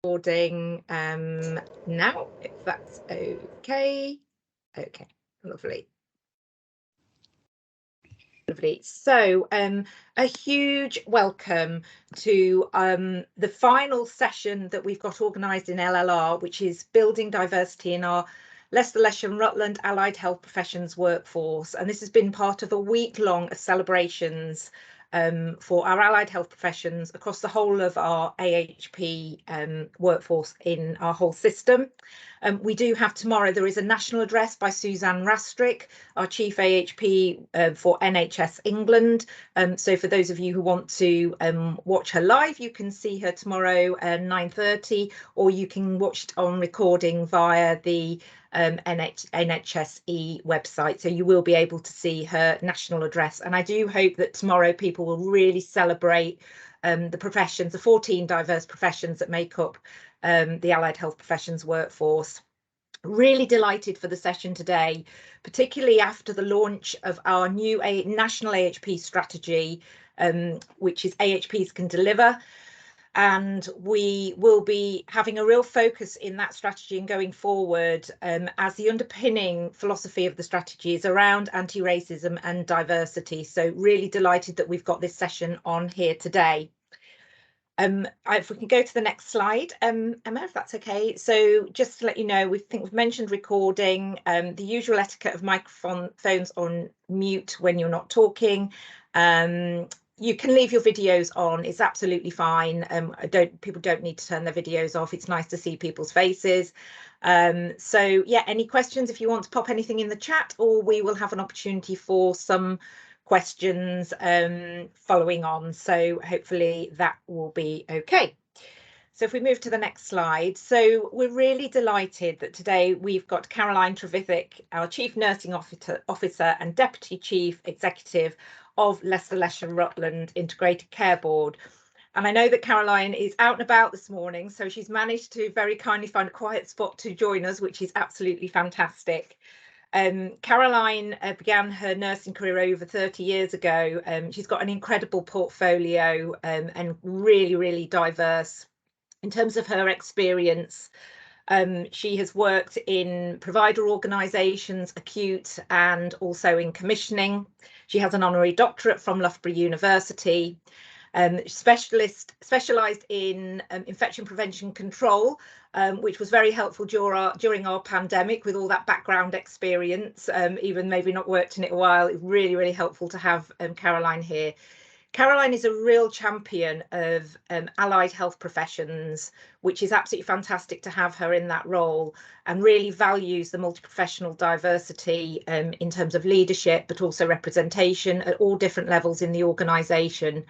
Recording now, if that's okay. Okay, lovely. Lovely. So a huge welcome to the final session that we've got organised in LLR, which is building diversity in our Leicester, and Rutland allied health professions workforce. And this has been part of a week-long of celebrations for our allied health professions across the whole of our AHP workforce in our whole system. We do have tomorrow, there is a national address by Suzanne Rastrick, our Chief AHP for NHS England. So for those of you who want to watch her live, you can see her tomorrow at 9:30, or you can watch it on recording via the NHSE website. So you will be able to see her national address. And I do hope that tomorrow people will really celebrate the professions, the 14 diverse professions that make up the allied health professions workforce. Really delighted for the session today, particularly after the launch of our new national AHP strategy, which is AHPs Can Deliver. And we will be having a real focus in that strategy and going forward, as the underpinning philosophy of the strategy is around anti-racism and diversity. So really delighted that we've got this session on here today. If we can go to the next slide, Emma, if that's okay. So just to let you know, we've mentioned recording, the usual etiquette of microphones on mute when you're not talking. You can leave your videos on, it's absolutely fine. People don't need to turn their videos off. It's nice to see people's faces. So yeah, any questions if you want to pop anything in the chat, or we will have an opportunity for some questions following on, so hopefully that will be okay. So if we move to the next slide, so we're really delighted that today we've got Caroline Trevithick, our Chief Nursing Officer and Deputy Chief Executive of Leicester and Rutland Integrated Care Board. And I know that Caroline is out and about this morning, so she's managed to very kindly find a quiet spot to join us, which is absolutely fantastic. Caroline began her nursing career over 30 years ago. She's got an incredible portfolio and really, really diverse in terms of her experience. She has worked in provider organisations, acute, and also in commissioning. She has an honorary doctorate from Loughborough University. Specialised in infection prevention control, which was very helpful during our pandemic with all that background experience. Even maybe not worked in it a while, it's really, really helpful to have Caroline here. Caroline is a real champion of allied health professions, which is absolutely fantastic to have her in that role, and really values the multi-professional diversity in terms of leadership, but also representation at all different levels in the organisation.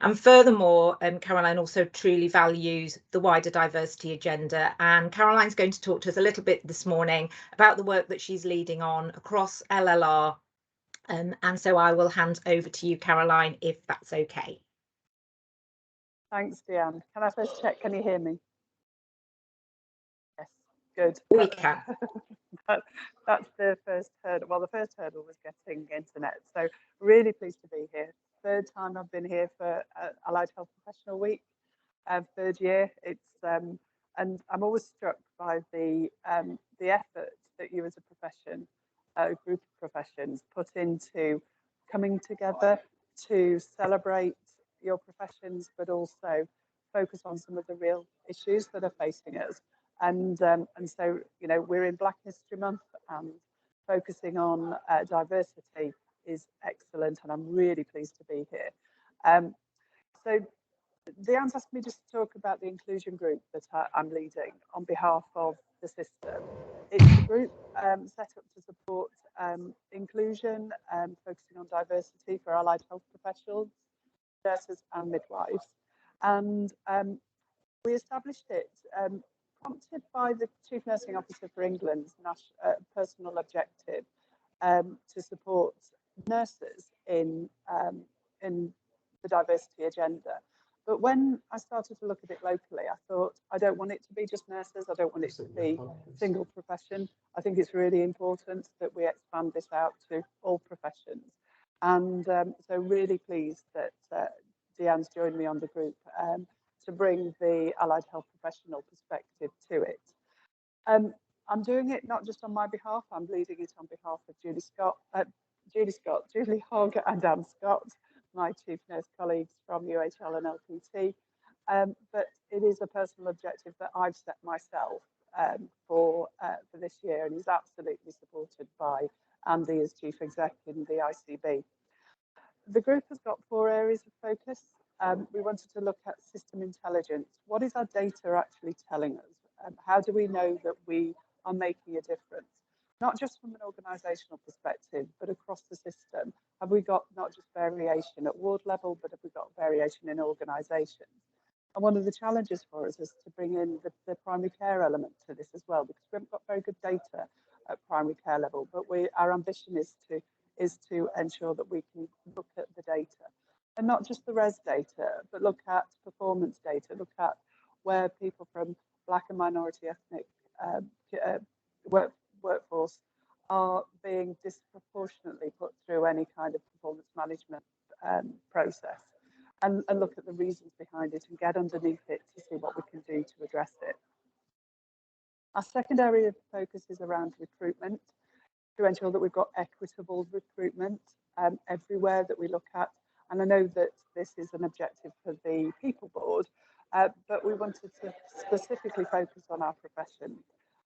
And furthermore, Caroline also truly values the wider diversity agenda. And Caroline's going to talk to us a little bit this morning about the work that she's leading on across LLR. And so I will hand over to you, Caroline, if that's okay. Thanks, Deanne. Can I first check, can you hear me? Yes, good. We can. That's the first hurdle. Well, the first hurdle was getting internet. So really pleased to be here. Third time I've been here for Allied Health Professional Week, third year. It's and I'm always struck by the effort that you as a profession, a group of professions, put into coming together to celebrate your professions, but also focus on some of the real issues that are facing us. And so, you know, we're in Black History Month, and focusing on diversity is excellent, and I'm really pleased to be here. So Deanne's asked me just to talk about the inclusion group that I'm leading on behalf of the system. It's a group set up to support inclusion, focusing on diversity for allied health professionals, nurses and midwives. And we established it prompted by the Chief Nursing Officer for England's personal objective to support nurses in the diversity agenda. But when I started to look at it locally, I thought, I don't want it to be just nurses. I don't want it to be single profession. I think it's really important that we expand this out to all professions. And so really pleased that Deanne's joined me on the group to bring the allied health professional perspective to it. I'm doing it not just on my behalf, I'm leading it on behalf of Julie Hogg and Anne Scott, my chief nurse colleagues from UHL and LPT. But it is a personal objective that I've set myself for this year, and is absolutely supported by Andy as chief exec in the ICB. The group has got 4 areas of focus. We wanted to look at system intelligence. What is our data actually telling us? How do we know that we are making a difference? Not just from an organisational perspective, but across the system. Have we got not just variation at ward level, but have we got variation in organisations? And one of the challenges for us is to bring in the primary care element to this as well, because we haven't got very good data at primary care level, but our ambition is to ensure that we can look at the data. And not just the res data, but look at performance data, look at where people from Black and minority ethnic workforce are being disproportionately put through any kind of performance management process, and look at the reasons behind it and get underneath it to see what we can do to address it. Our second area of focus is around recruitment, to ensure that we've got equitable recruitment everywhere that we look at. And I know that this is an objective for the People Board, but we wanted to specifically focus on our profession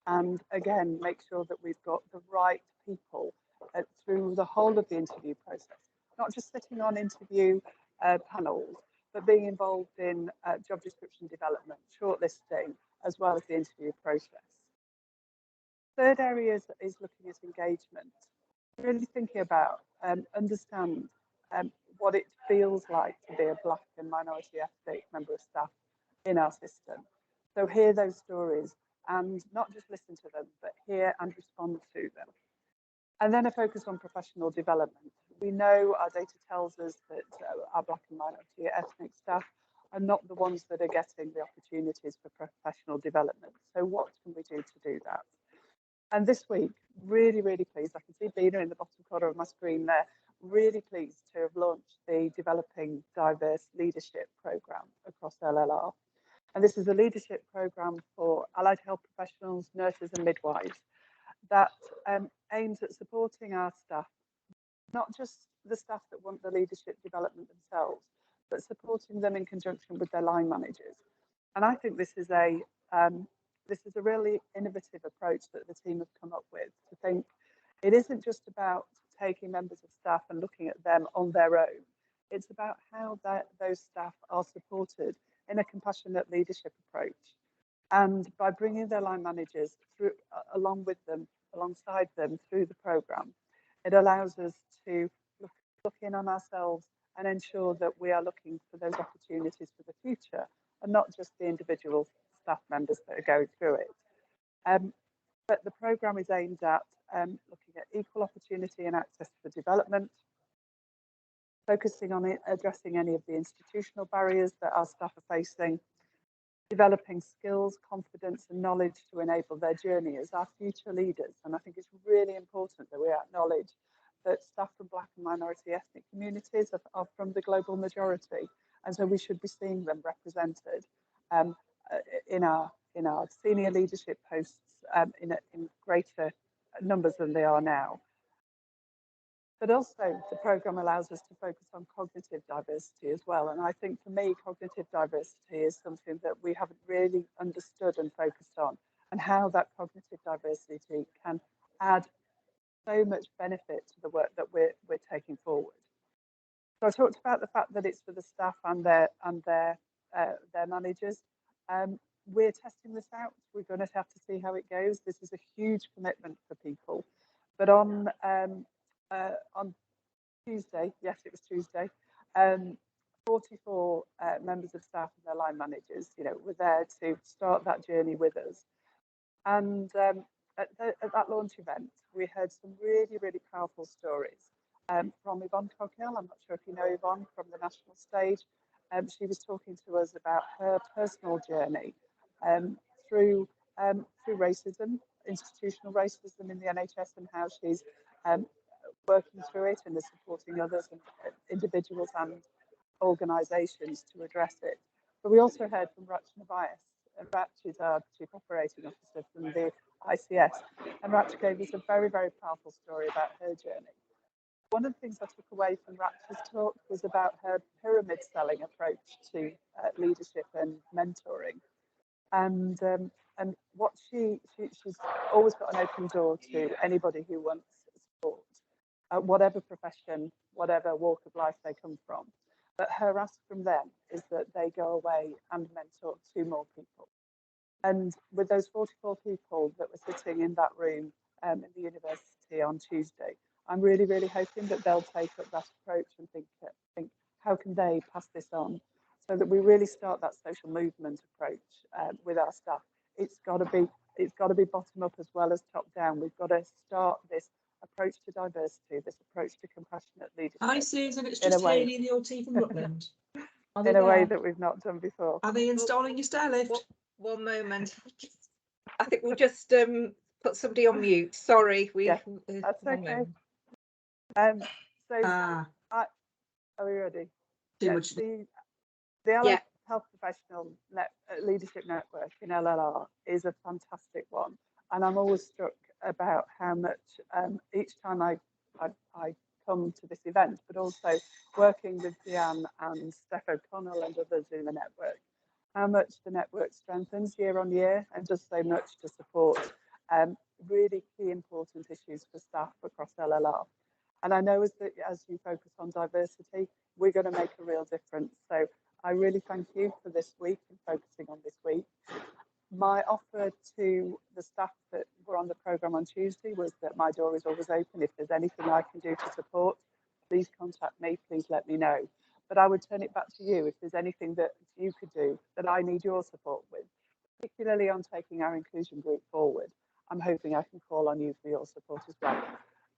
and again, make sure that we've got the right people through the whole of the interview process, not just sitting on interview panels, but being involved in job description development, shortlisting, as well as the interview process. Third area is looking at engagement, really thinking about, understand what it feels like to be a Black and minority ethnic member of staff in our system. So hear those stories and not just listen to them, but hear and respond to them. And then a focus on professional development. We know our data tells us that our Black and minority ethnic staff are not the ones that are getting the opportunities for professional development. So what can we do to do that? And this week, really, really pleased, I can see Bina in the bottom corner of my screen there, really pleased to have launched the Developing Diverse Leadership Programme across LLR. And this is a leadership programme for allied health professionals, nurses and midwives that aims at supporting our staff, not just the staff that want the leadership development themselves, but supporting them in conjunction with their line managers. And I think this is a really innovative approach that the team have come up with, to think it isn't just about taking members of staff and looking at them on their own. It's about how those staff are supported in a compassionate leadership approach. And by bringing their line managers through, alongside them through the programme, it allows us to look in on ourselves and ensure that we are looking for those opportunities for the future, and not just the individual staff members that are going through it. But the programme is aimed at looking at equal opportunity and access for development, focusing on addressing any of the institutional barriers that our staff are facing, developing skills, confidence and knowledge to enable their journey as our future leaders. And I think it's really important that we acknowledge that staff from Black and minority ethnic communities are from the global majority. And so we should be seeing them represented in our senior leadership posts in greater numbers than they are now. But also the programme allows us to focus on cognitive diversity as well. And I think for me, cognitive diversity is something that we haven't really understood and focused on, and how that cognitive diversity can add so much benefit to the work that we're taking forward. So I talked about the fact that it's for the staff and their managers. We're testing this out. We're going to have to see how it goes. This is a huge commitment for people. But on Tuesday, yes, it was Tuesday, 44 members of staff and their line managers, were there to start that journey with us. And at that launch event, we heard some really, really powerful stories from Yvonne Cognell. I'm not sure if you know Yvonne from the national stage. She was talking to us about her personal journey through racism, institutional racism in the NHS, and how she's working through it and is supporting others and individuals and organisations to address it. But we also heard from Rach Nabias. Rach is our Chief Operating Officer from the ICS, and Rach gave us a very, very powerful story about her journey. One of the things I took away from Rach's talk was about her pyramid selling approach to leadership and mentoring. And what she's always got an open door to anybody who wants support, whatever profession, whatever walk of life they come from. But her ask from them is that they go away and mentor 2 more people. And with those 44 people that were sitting in that room in the university on Tuesday, I'm really, really hoping that they'll take up that approach and think how can they pass this on, so that we really start that social movement approach with our staff. It's got to be bottom up as well as top down. We've got to start this approach to diversity, this approach to compassionate leadership. Hi Susan, it's just Hayley in the old team from Rutland. In a way that we've not done before. Are they installing your stair lift? One moment. I think we'll just put somebody on mute. Sorry, that's okay. Are we ready? Too much. The Allied Health Professional Leadership Network in LLR is a fantastic one, and I'm always struck about how much each time I come to this event, but also working with Deanne and Steph O'Connell and others in the network, how much the network strengthens year on year and does so much to support really key important issues for staff across LLR. And I know as you focus on diversity, we're going to make a real difference. So I really thank you for this week and focusing on this week. My offer to the staff that were on the programme on Tuesday was that my door is always open. If there's anything I can do to support, please contact me, please let me know. But I would turn it back to you if there's anything that you could do that I need your support with, particularly on taking our inclusion group forward. I'm hoping I can call on you for your support as well.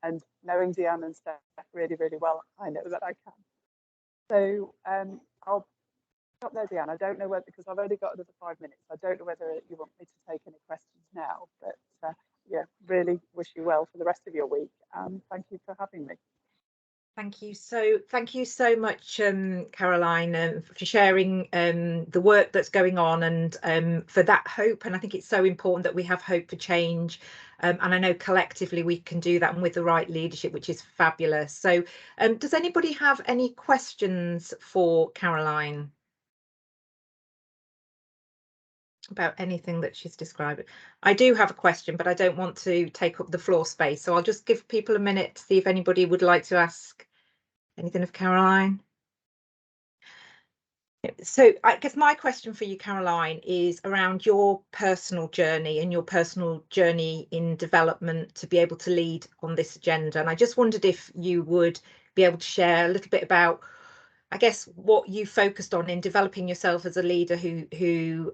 And knowing Deanne and Steph really, really well, I know that I can. So I'll stop there, Deanne. I don't know whether, because I've only got another 5 minutes, I don't know whether you want me to take any questions now, but yeah, really wish you well for the rest of your week. Thank you for having me. Thank you so much, Caroline, for sharing the work that's going on and for that hope. And I think it's so important that we have hope for change. And I know collectively we can do that, and with the right leadership, which is fabulous. So does anybody have any questions for Caroline about anything that she's described? I do have a question, but I don't want to take up the floor space. So I'll just give people a minute to see if anybody would like to ask anything of Caroline. So I guess my question for you, Caroline, is around your personal journey and your personal journey in development to be able to lead on this agenda. And I just wondered if you would be able to share a little bit about, I guess, what you focused on in developing yourself as a leader who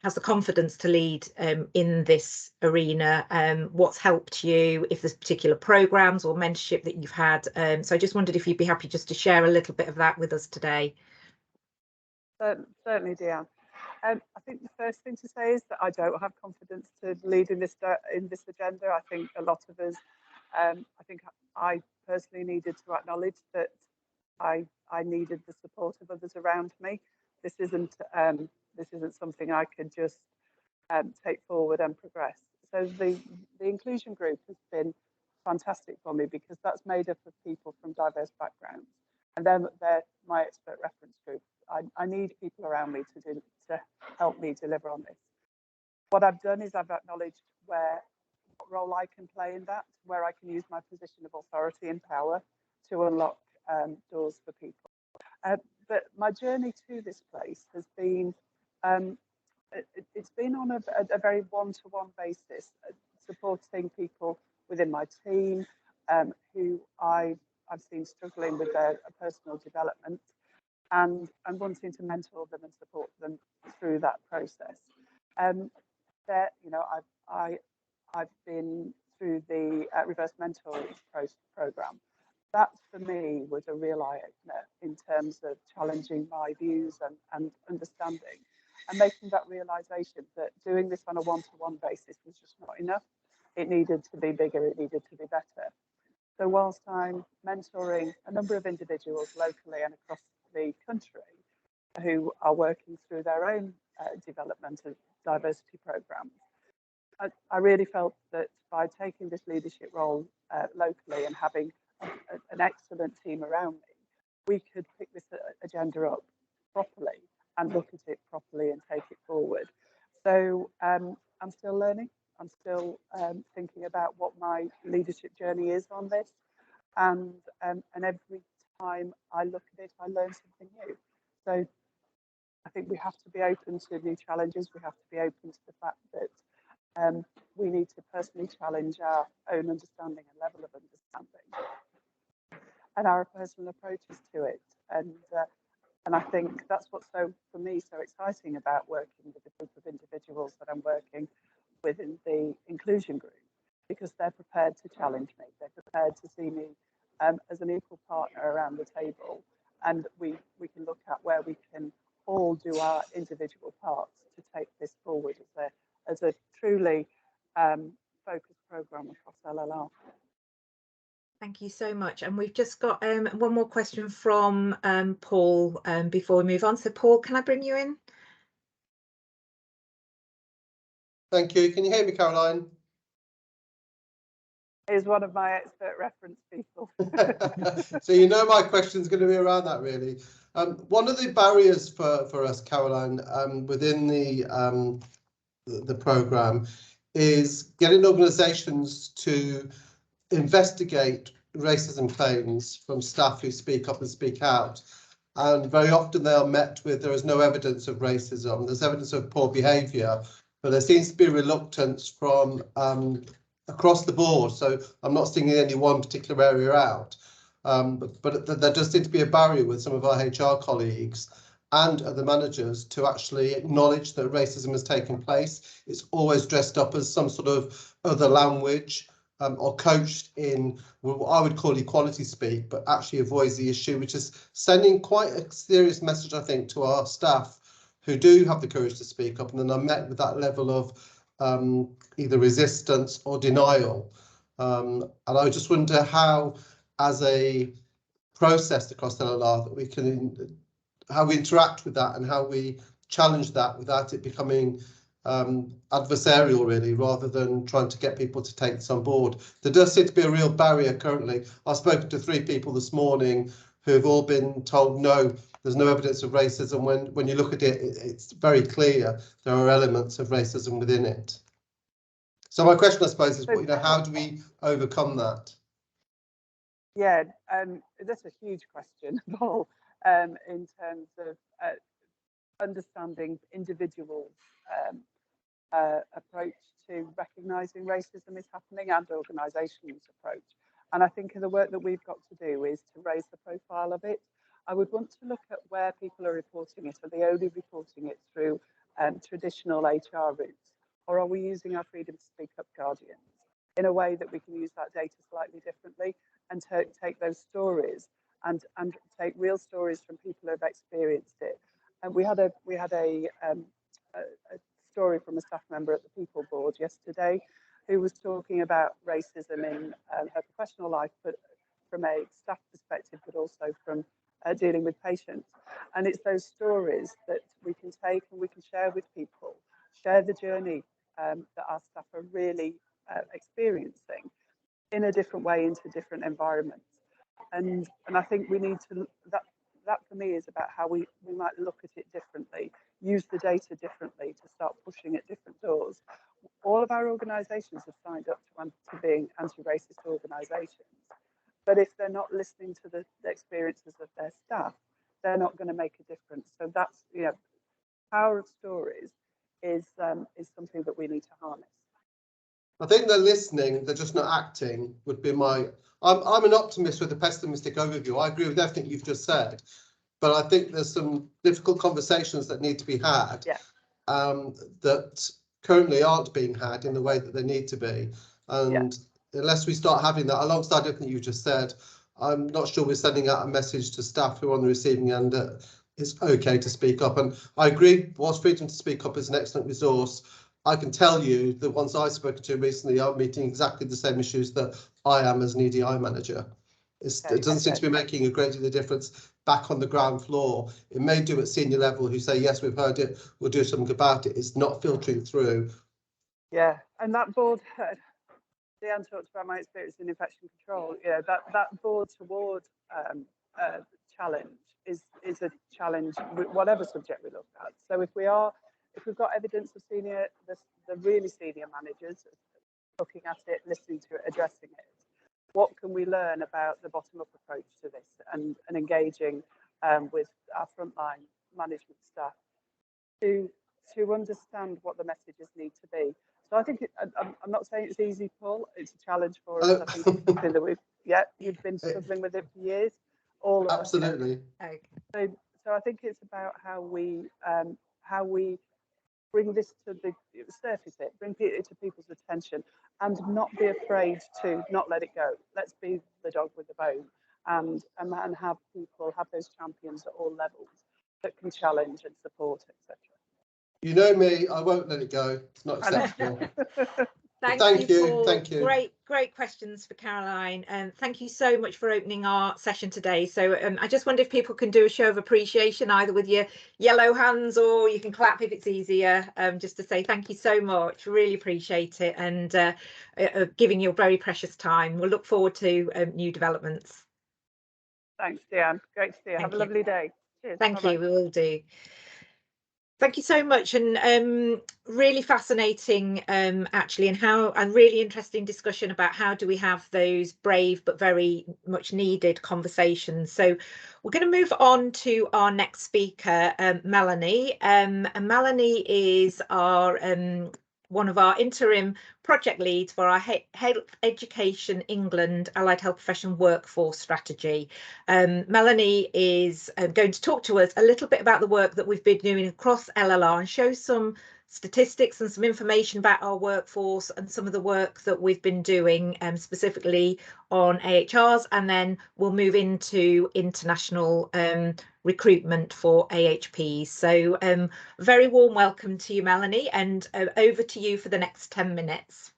has the confidence to lead in this arena, what's helped you, if there's particular programs or mentorship that you've had. So I just wondered if you'd be happy just to share a little bit of that with us today. Certainly, Deanne. I think the first thing to say is that I don't have confidence to lead in this agenda. I think a lot of us, I think I personally needed to acknowledge that I needed the support of others around me. This isn't something I could just take forward and progress. So the inclusion group has been fantastic for me because that's made up of people from diverse backgrounds, and they're my expert reference group. I need people around me to help me deliver on this. What I've done is I've acknowledged what role I can play in that, where I can use my position of authority and power to unlock doors for people. But my journey to this place has been, it's been on a very one-to-one basis, supporting people within my team who I've seen struggling with their personal development, and wanting to mentor them and support them through that process. I've been through the reverse mentoring program. That for me was a real eye-opener in terms of challenging my views and understanding, and making that realization that doing this on a one-to-one basis was just not enough. It needed to be bigger, it needed to be better. So whilst I'm mentoring a number of individuals locally and across the country, who are working through their own development of diversity programs. I really felt that by taking this leadership role locally and having an excellent team around me, we could pick this agenda up properly and look at it properly and take it forward. So I'm still learning. I'm still thinking about what my leadership journey is on this. And every time I look at it, I learn something new. So I think we have to be open to new challenges. We have to be open to the fact that we need to personally challenge our own understanding and level of understanding and our personal approaches to it. And I think that's what's so, for me, so exciting about working with the group of individuals that I'm working with in the inclusion group, because they're prepared to challenge me. They're prepared to see me as an equal partner around the table, and we can look at where we can all do our individual parts to take this forward as a truly focused programme across LLR. Thank you so much. And we've just got one more question from Paul before we move on. So Paul, can I bring you in? Thank you. Can you hear me, Caroline? Is one of my expert reference people. So you know my question's going to be around that, really. One of the barriers for us, Caroline, within the programme is getting organisations to investigate racism claims from staff who speak up and speak out. And very often they are met with there is no evidence of racism, there's evidence of poor behaviour, but there seems to be reluctance from across the board. So I'm not singling any one particular area out, but there does seem to be a barrier with some of our HR colleagues and other managers to actually acknowledge that racism has taken place. It's always dressed up as some sort of other language or coached in what I would call equality speak, but actually avoids the issue, which is sending quite a serious message, I think, to our staff who do have the courage to speak up and then are met with that level of either resistance or denial. And I just wonder how, as a process across LLR, that we can, how we interact with that and how we challenge that without it becoming adversarial, really, rather than trying to get people to take this on board. There does seem to be a real barrier currently. I've spoken to 3 people this morning who have all been told no, there's no evidence of racism. When you look at it, it's very clear there are elements of racism within it. So my question, I suppose, is, you know, how do we overcome that? Yeah, that's a huge question, Paul, in terms of understanding individuals' approach to recognising racism is happening and organisations' approach. And I think the work that we've got to do is to raise the profile of it. I would want to look at where people are reporting it. Are they only reporting it through traditional HR routes? Or are we using our Freedom to Speak Up guardians in a way that we can use that data slightly differently and take those stories and take real stories from people who have experienced it? And we had a story from a staff member at the People Board yesterday who was talking about racism in her professional life, but from a staff perspective, but also from dealing with patients. And it's those stories that we can take and we can share with people, share the journey that our staff are really experiencing in a different way into different environments. And I think we need to, that for me is about how we might look at it differently, use the data differently to start pushing at different doors. All of our organisations have signed up to being anti-racist organisations, but if they're not listening to the experiences of their staff, they're not going to make a difference. So that's, you know, power of stories is something that we need to harness. I think they're listening, they're just not acting, would be my... I'm an optimist with a pessimistic overview. I agree with everything you've just said, but I think there's some difficult conversations that need to be had, yeah. That currently aren't being had in the way that they need to be. And unless we start having that, alongside everything you just said, I'm not sure we're sending out a message to staff who are on the receiving end that it's okay to speak up. And I agree, whilst Freedom to Speak Up is an excellent resource, I can tell you the ones I've spoken to recently are meeting exactly the same issues that I am as an EDI manager. It doesn't seem to be making a great deal of difference. back on the ground floor. It may do at senior level who say, yes, we've heard it, we'll do something about it. It's not filtering through. Yeah, and that board, Deanne talked about my experience in infection control. Yeah, that board toward challenge is a challenge with whatever subject we look at. So if we've got evidence of the really senior managers looking at it, listening to it, addressing it, what can we learn about the bottom-up approach to this and engaging with our frontline management staff to understand what the messages need to be. So I think I'm not saying it's easy, Paul. It's a challenge for us. I think it's something that you've been struggling with it for years. All of Absolutely. us. Okay. So I think it's about how we bring this to the surface, bring it to people's attention, and not be afraid to not let it go. Let's be the dog with the bone, and have people have those champions at all levels that can challenge and support, etc. You know me, I won't let it go. It's not acceptable. Thank you, Paul. thank you. Great questions for Caroline, and thank you so much for opening our session today. So I just wonder if people can do a show of appreciation, either with your yellow hands, or you can clap if it's easier, just to say thank you so much. Really appreciate it, and giving your very precious time. We'll look forward to new developments. Thanks, Deanne. Great to see you. Have a lovely day. Cheers. Thank you. We will do. Thank you so much, and really fascinating actually, and really interesting discussion about how do we have those brave but very much needed conversations. So we're going to move on to our next speaker, Melanie. And Melanie is our one of our interim project leads for our Health Education England Allied Health Profession Workforce Strategy. Melanie is going to talk to us a little bit about the work that we've been doing across LLR and show some statistics and some information about our workforce and some of the work that we've been doing specifically on AHRs, and then we'll move into international recruitment for AHPs. So very warm welcome to you, Melanie, and over to you for the next 10 minutes.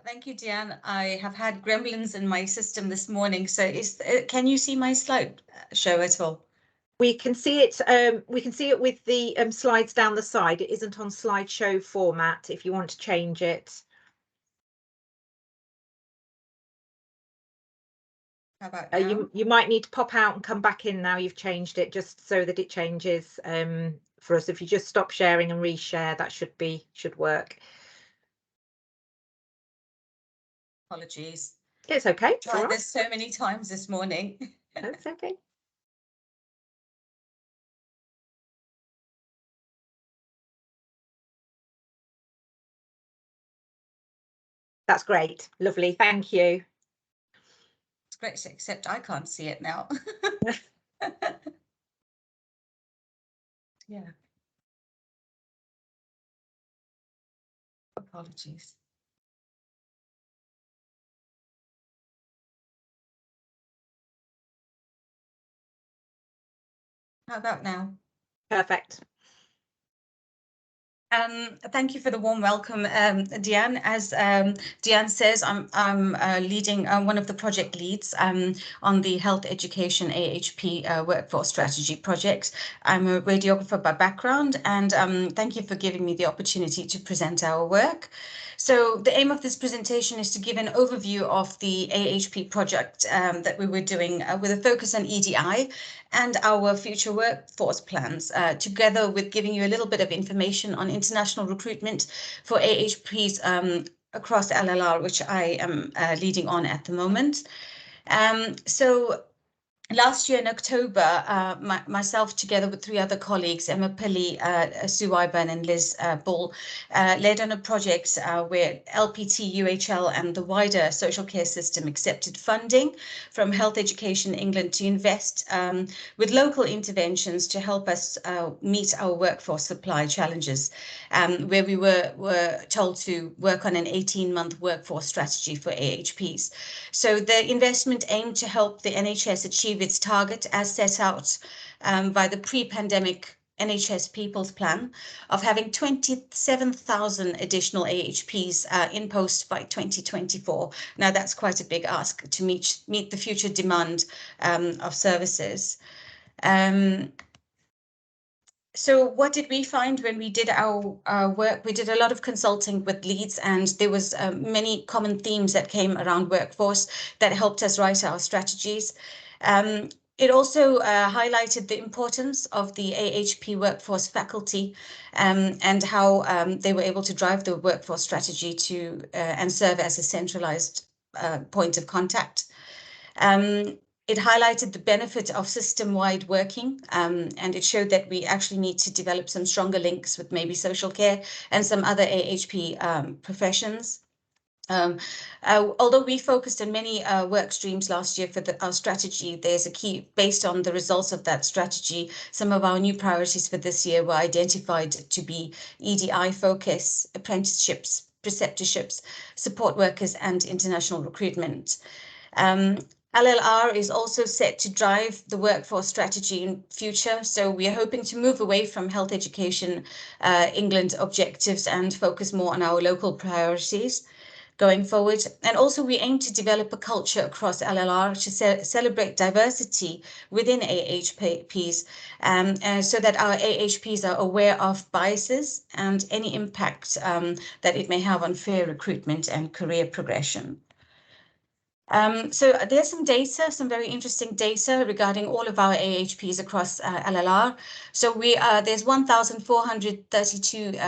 Thank you, Deanne. I have had gremlins in my system this morning, so can you see my slide show at all? We can see it. We can see it with the slides down the side. It isn't on slideshow format. If you want to change it. How about now? You might need to pop out and come back in now you've changed it, just so that it changes for us. If you just stop sharing and reshare, that should work. Apologies. It's okay. I've tried this so many times this morning. That's okay. That's great. Lovely. Thank you. It's great, except I can't see it now. Yeah. Apologies. How about now? Perfect. Thank you for the warm welcome, Deanne. As Deanne says, I'm leading one of the project leads on the Health Education AHP Workforce Strategy project. I'm a radiographer by background, and thank you for giving me the opportunity to present our work. So the aim of this presentation is to give an overview of the AHP project that we were doing with a focus on EDI and our future workforce plans, together with giving you a little bit of information on international recruitment for AHPs across LLR, which I am leading on at the moment. So last year in October, myself, together with 3 other colleagues, Emma Pilley, Sue Iburn and Liz Bull, led on a project where LPT, UHL and the wider social care system accepted funding from Health Education England to invest with local interventions to help us meet our workforce supply challenges, where we were told to work on an 18-month workforce strategy for AHPs. So the investment aimed to help the NHS achieve its target as set out by the pre-pandemic NHS People's Plan of having 27,000 additional AHPs in post by 2024. Now, that's quite a big ask to meet the future demand of services. So what did we find when we did our work? We did a lot of consulting with leads, and there was many common themes that came around workforce that helped us write our strategies. It also highlighted the importance of the AHP workforce faculty and how they were able to drive the workforce strategy to and serve as a centralized point of contact. It highlighted the benefit of system-wide working, and it showed that we actually need to develop some stronger links with maybe social care and some other AHP professions. Although we focused on many work streams last year for our strategy, there's a key, based on the results of that strategy, some of our new priorities for this year were identified to be EDI focus, apprenticeships, preceptorships, support workers, and international recruitment. LLR is also set to drive the workforce strategy in future. So we are hoping to move away from Health Education England objectives and focus more on our local priorities going forward. And also we aim to develop a culture across LLR to celebrate diversity within AHPs so that our AHPs are aware of biases and any impact that it may have on fair recruitment and career progression. So there's some data, some very interesting data regarding all of our AHPs across LLR. So there's 1,432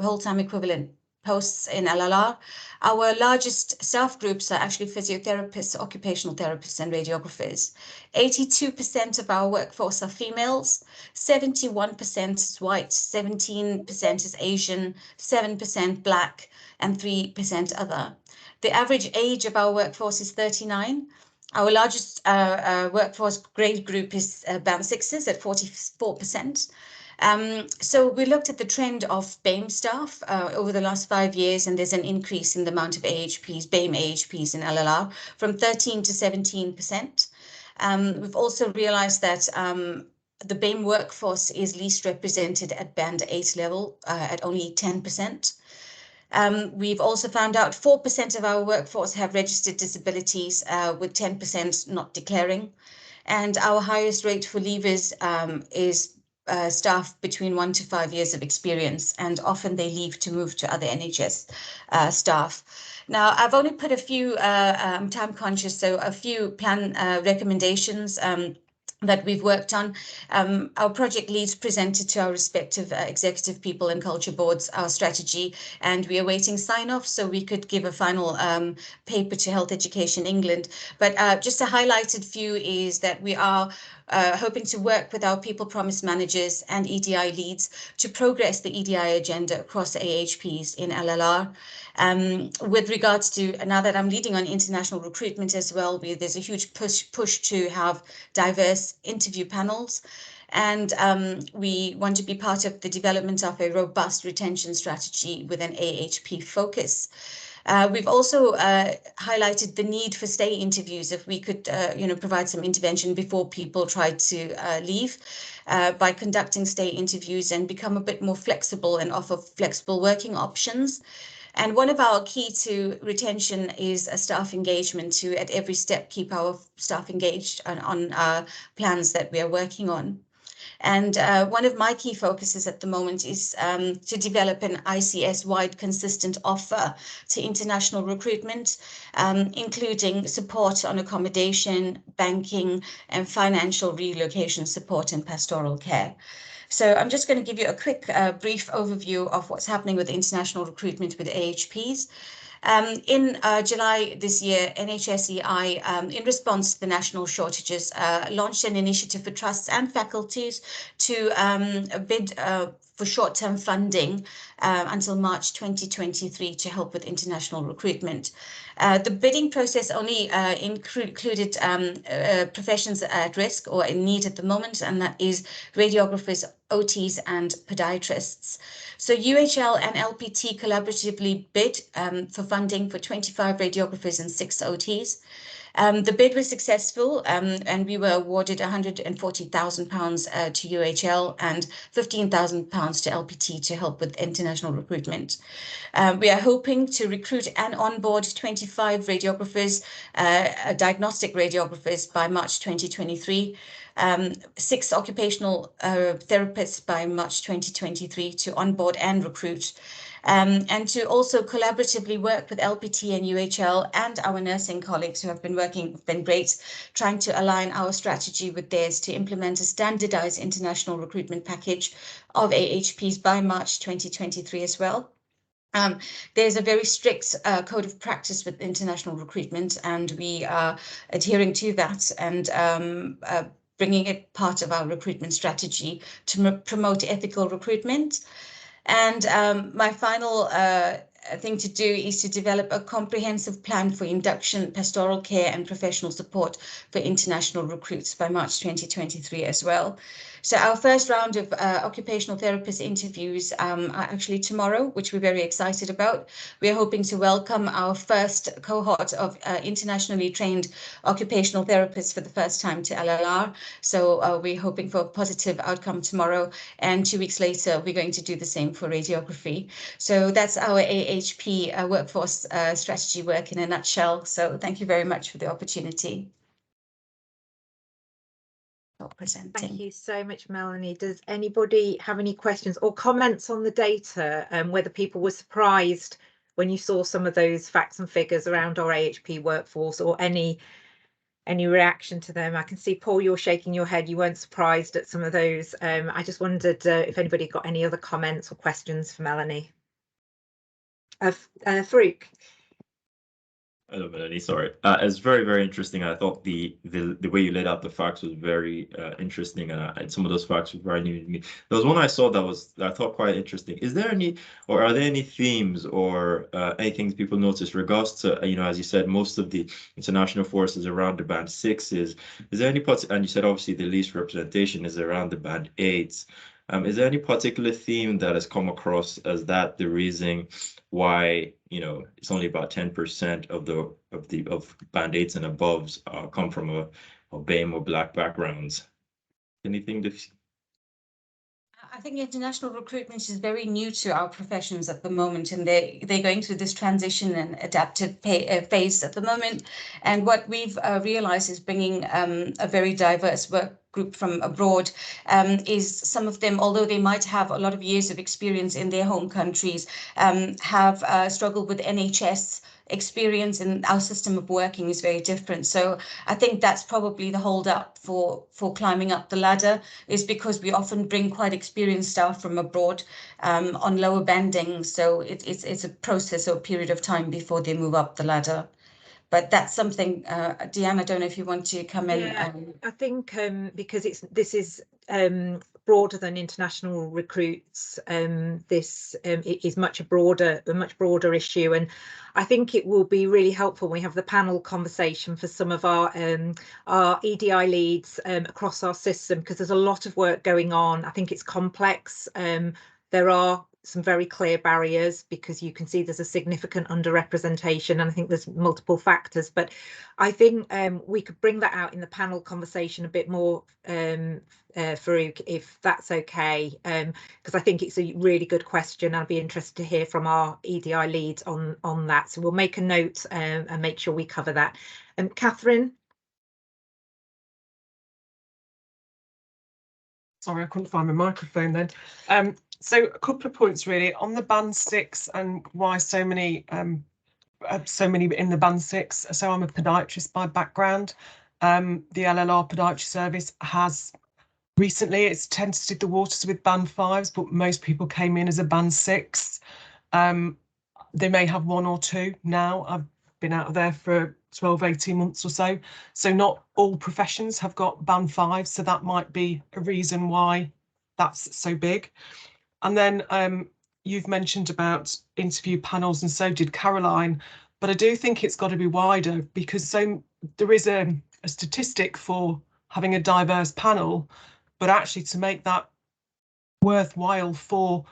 whole-time equivalent posts in LLR. Our largest staff groups are actually physiotherapists, occupational therapists, and radiographers. 82% of our workforce are females, 71% is white, 17% is Asian, 7% Black, and 3% other. The average age of our workforce is 39. Our largest workforce grade group is Band 6s at 44%. So we looked at the trend of BAME staff over the last 5 years, and there's an increase in the amount of AHPs, BAME AHPs in LLR from 13 to 17%. We've also realized that the BAME workforce is least represented at Band 8 level at only 10%. We've also found out 4% of our workforce have registered disabilities, with 10% not declaring. And our highest rate for leavers is staff between 1 to 5 years of experience, and often they leave to move to other NHS staff. Now, I've only put a few, I'm time conscious, so a few plan recommendations that we've worked on. Our project leads presented to our respective executive people and culture boards our strategy, and we are waiting sign-off so we could give a final paper to Health Education England. But just a highlighted few is that we are hoping to work with our people promise managers and EDI leads to progress the EDI agenda across AHPs in LLR. With regards to, now that I'm leading on international recruitment as well, there's a huge push to have diverse interview panels. And we want to be part of the development of a robust retention strategy with an AHP focus. We've also highlighted the need for stay interviews, if we could provide some intervention before people try to leave by conducting stay interviews and become a bit more flexible and offer flexible working options. And one of our key to retention is a staff engagement, to at every step keep our staff engaged on plans that we are working on. And one of my key focuses at the moment is to develop an ICS-wide consistent offer to international recruitment, including support on accommodation, banking, and financial relocation support and pastoral care. So I'm just going to give you a quick brief overview of what's happening with international recruitment with AHPs. In July this year, NHSEI, in response to the national shortages, launched an initiative for trusts and faculties to bid for short-term funding until March 2023 to help with international recruitment. The bidding process only included professions at risk or in need at the moment, and that is radiographers, OTs, and podiatrists. So UHL and LPT collaboratively bid for funding for 25 radiographers and 6 OTs. The bid was successful, and we were awarded £140,000 to UHL and £15,000 to LPT to help with international recruitment. We are hoping to recruit and onboard 25 radiographers, diagnostic radiographers by March 2023, 6 occupational therapists by March 2023 to onboard and recruit. And to also collaboratively work with LPT and UHL and our nursing colleagues who have been great, trying to align our strategy with theirs to implement a standardized international recruitment package of AHPs by March 2023 as well. There's a very strict code of practice with international recruitment, and we are adhering to that and bringing it part of our recruitment strategy to promote ethical recruitment. And my final thing to do is to develop a comprehensive plan for induction, pastoral care and professional support for international recruits by March 2023 as well. So our first round of occupational therapist interviews are actually tomorrow, which we're very excited about. We're hoping to welcome our first cohort of internationally trained occupational therapists for the first time to LLR. So we're hoping for a positive outcome tomorrow. And 2 weeks later, we're going to do the same for radiography. So that's our AHP workforce strategy work in a nutshell. So thank you very much for the opportunity. Presenting. Thank you so much, Melanie. Does anybody have any questions or comments on the data, whether people were surprised when you saw some of those facts and figures around our AHP workforce, or any reaction to them? I can see, Paul, you're shaking your head. You weren't surprised at some of those. I just wondered if anybody got any other comments or questions for Melanie. Farouk. Hello, Melanie. Sorry. It's very, very interesting. I thought the way you laid out the facts was very interesting, and some of those facts were very new to me. There was one I saw that I thought quite interesting. Is there any, or are there any themes or any things people notice regards to, as you said, most of the international forces around the band 6s? Is there any part, and you said obviously the least representation is around the band 8s. Is there any particular theme that has come across as that the reason why it's only about 10% of band 8s and aboves come from a BAME or Black backgrounds? Anything that? I think international recruitment is very new to our professions at the moment, and they're going through this transition and adaptive phase at the moment. And what we've realized is bringing a very diverse work group from abroad is some of them, although they might have a lot of years of experience in their home countries, have struggled with NHS experience, and our system of working is very different. So I think that's probably the hold up for climbing up the ladder, is because we often bring quite experienced staff from abroad on lower banding. So it's a process or a period of time before they move up the ladder. But that's something, Deanne, I don't know if you want to come in. Yeah, I think because this is broader than international recruits. This it is a much broader issue, and I think it will be really helpful when we have the panel conversation for some of our EDI leads across our system, because there's a lot of work going on. I think it's complex. There are some very clear barriers, because you can see there's a significant underrepresentation, and I think there's multiple factors. But I think we could bring that out in the panel conversation a bit more, Farouk, if that's okay, because I think it's a really good question. I'd be interested to hear from our EDI leads on that. So we'll make a note and make sure we cover that. Catherine. Sorry, I couldn't find my microphone then. So a couple of points really on the band 6 and why so many in the band 6. So I'm a podiatrist by background. The LLR podiatry service has recently, it's tested the waters with band 5s, but most people came in as a band 6. They may have 1 or 2 now. I've been out of there for 12, 18 months or so. So not all professions have got band 5. So that might be a reason why that's so big. And then you've mentioned about interview panels, and so did Caroline. But I do think it's got to be wider, because there is a statistic for having a diverse panel, but actually to make that worthwhile for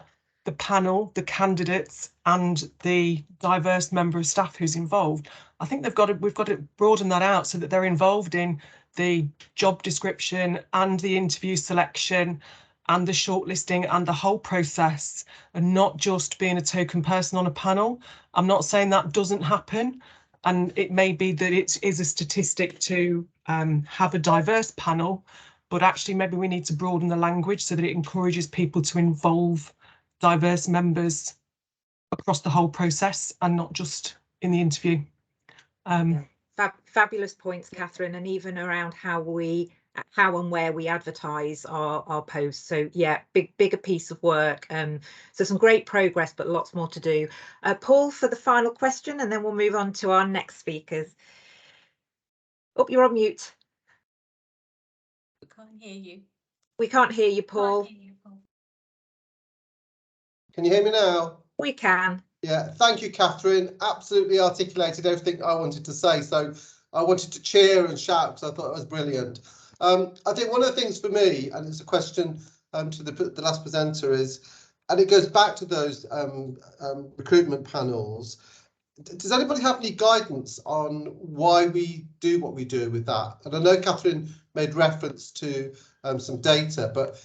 the panel, the candidates, and the diverse member of staff who's involved. I think we've got to broaden that out so that they're involved in the job description and the interview selection and the shortlisting and the whole process, and not just being a token person on a panel. I'm not saying that doesn't happen, and it may be that it is a statistic to have a diverse panel, but actually maybe we need to broaden the language so that it encourages people to involve diverse members across the whole process and not just in the interview. Fabulous points, Catherine, and even around how and where we advertise our posts. So yeah, bigger piece of work. So some great progress, but lots more to do. Paul, for the final question, and then we'll move on to our next speakers. Oh, you're on mute. We can't hear you. We can't hear you, Paul. Can you hear me now? We can. Yeah, thank you, Catherine. Absolutely articulated everything I wanted to say. So I wanted to cheer and shout because I thought it was brilliant. I think one of the things for me, and it's a question to the last presenter, is, and it goes back to those recruitment panels. Does anybody have any guidance on why we do what we do with that? And I know Catherine made reference to some data, but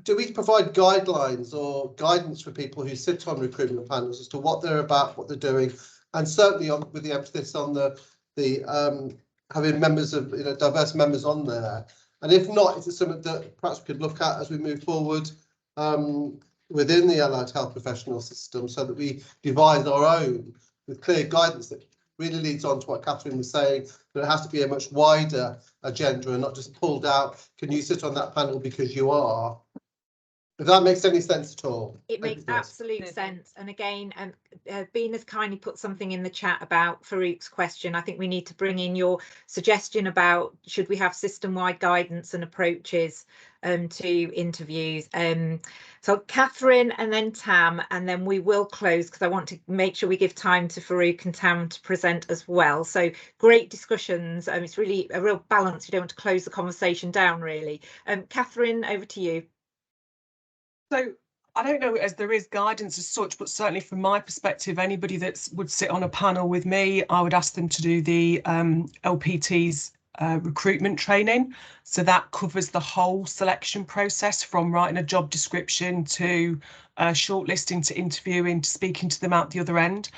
do we provide guidelines or guidance for people who sit on recruitment panels as to what they're about, what they're doing, and certainly with the emphasis on the having members of diverse members on there? And if not, is it something that perhaps we could look at as we move forward within the allied health professional system, so that we devise our own with clear guidance that really leads on to what Catherine was saying, that it has to be a much wider agenda and not just pulled out, can you sit on that panel because you are? If that makes any sense at all. It makes absolute sense. And again, Bean has kindly put something in the chat about Farouk's question. I think we need to bring in your suggestion about should we have system-wide guidance and approaches to interviews. So Catherine and then Tam, and then we will close because I want to make sure we give time to Farouk and Tam to present as well. So great discussions. It's really a real balance. You don't want to close the conversation down, really. Catherine, over to you. So I don't know as there is guidance as such, but certainly from my perspective, anybody that would sit on a panel with me, I would ask them to do the LPT's recruitment training. So that covers the whole selection process, from writing a job description to shortlisting, to interviewing, to speaking to them out the other end.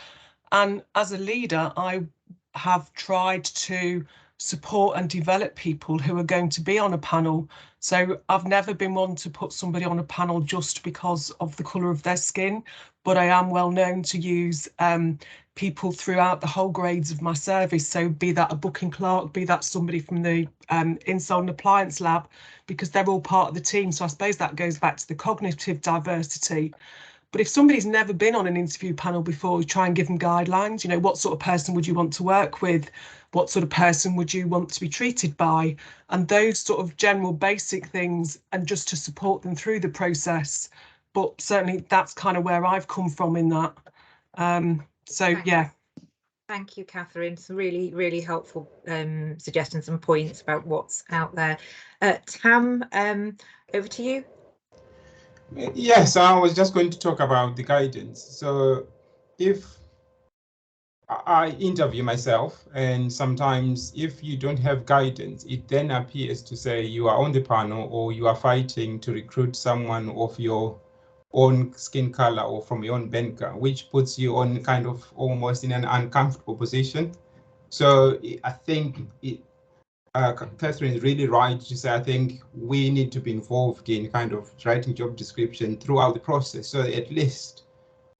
And as a leader, I have tried to support and develop people who are going to be on a panel. So I've never been one to put somebody on a panel just because of the colour of their skin, but I am well known to use people throughout the whole grades of my service. So be that a booking clerk, be that somebody from the inside and appliance lab, because they're all part of the team. So I suppose that goes back to the cognitive diversity. But if somebody's never been on an interview panel before, try and give them guidelines. You know, what sort of person would you want to work with? What sort of person would you want to be treated by? And those sort of general basic things, and just to support them through the process. But certainly that's kind of where I've come from in that. Yeah. Thank you, Catherine. Some really, really helpful suggestions and points about what's out there. Tam, over to you. Yes, I was just going to talk about the guidance. So if I interview myself, and sometimes if you don't have guidance, it then appears to say you are on the panel or you are fighting to recruit someone of your own skin color or from your own banker, which puts you on kind of almost in an uncomfortable position. So I think Catherine is really right to say, I think we need to be involved in kind of writing job description throughout the process, so at least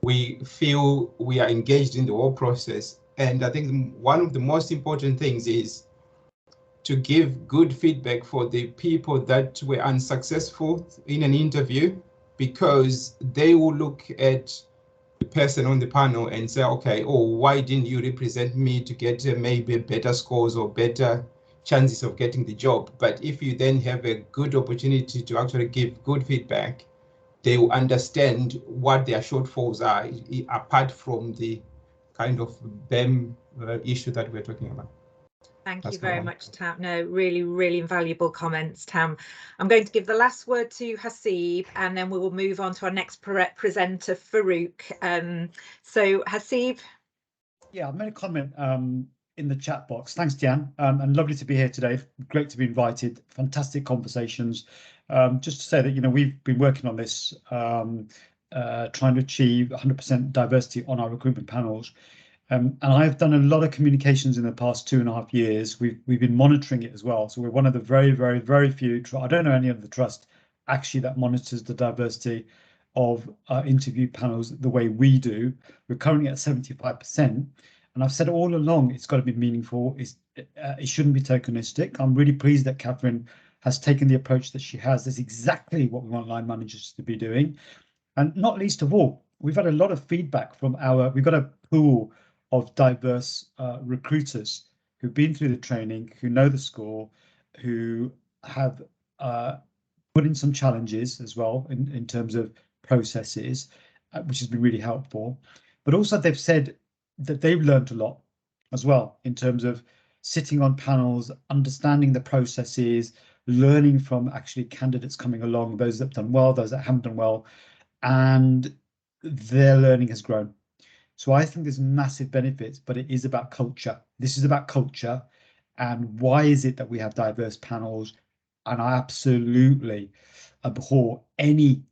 we feel we are engaged in the whole process. And I think one of the most important things is to give good feedback for the people that were unsuccessful in an interview, because they will look at the person on the panel and say, okay, oh, why didn't you represent me to get maybe better scores or better chances of getting the job? But if you then have a good opportunity to actually give good feedback, they will understand what their shortfalls are, apart from the kind of BEM issue that we're talking about. Thank That's you very my much, Tam. No, really, really invaluable comments, Tam. I'm going to give the last word to Hasib, and then we will move on to our next presenter, Farouk. So Hasib. Yeah, I made a comment in the chat box. Thanks, Diane, and lovely to be here today. Great to be invited. Fantastic conversations. Just to say that, you know, we've been working on this, trying to achieve 100% diversity on our recruitment panels. And I've done a lot of communications in the past 2.5 years. We've been monitoring it as well. So we're one of the very, very, very few, I don't know any other trust actually that monitors the diversity of interview panels the way we do. We're currently at 75%. And I've said all along, it's got to be meaningful. It shouldn't be tokenistic. I'm really pleased that Catherine has taken the approach that she has. That's exactly what we want line managers to be doing. And not least of all, we've had a lot of feedback from we've got a pool of diverse recruiters who've been through the training, who know the score, who have put in some challenges as well in terms of processes, which has been really helpful. But also they've said that they've learned a lot as well in terms of sitting on panels, understanding the processes, learning from actually candidates coming along, those that have done well, those that haven't done well, and their learning has grown. So I think there's massive benefits, but it is about culture. This is about culture. And why is it that we have diverse panels? And I absolutely abhor any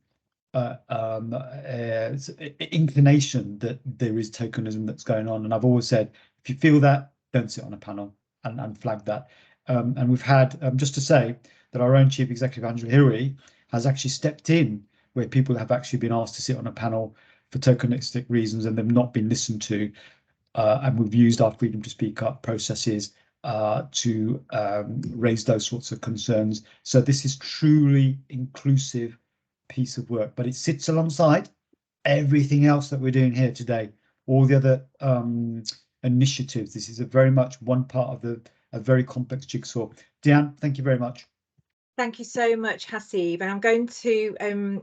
inclination that there is tokenism that's going on. And I've always said, if you feel that, don't sit on a panel and flag that. And we've had, just to say that our own Chief Executive, Angela Hillary, has actually stepped in where people have actually been asked to sit on a panel for tokenistic reasons and they've not been listened to. And we've used our freedom to speak up processes to raise those sorts of concerns. So this is truly inclusive piece of work, but it sits alongside everything else that we're doing here today, all the other initiatives. This is a very much one part of a very complex jigsaw. Diane, thank you very much. Thank you so much, Hasib. And I'm going to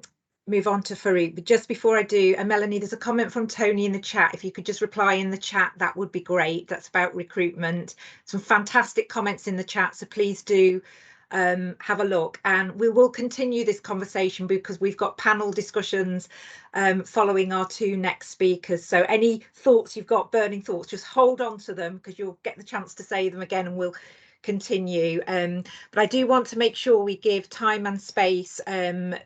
move on to Farouk. But just before I do, Melanie, there's a comment from Tony in the chat. If you could just reply in the chat, that would be great. That's about recruitment. Some fantastic comments in the chat. So please do have a look, and we will continue this conversation because we've got panel discussions following our two next speakers. So any thoughts you've got, burning thoughts, just hold on to them because you'll get the chance to say them again and we'll continue. But I do want to make sure we give time and space to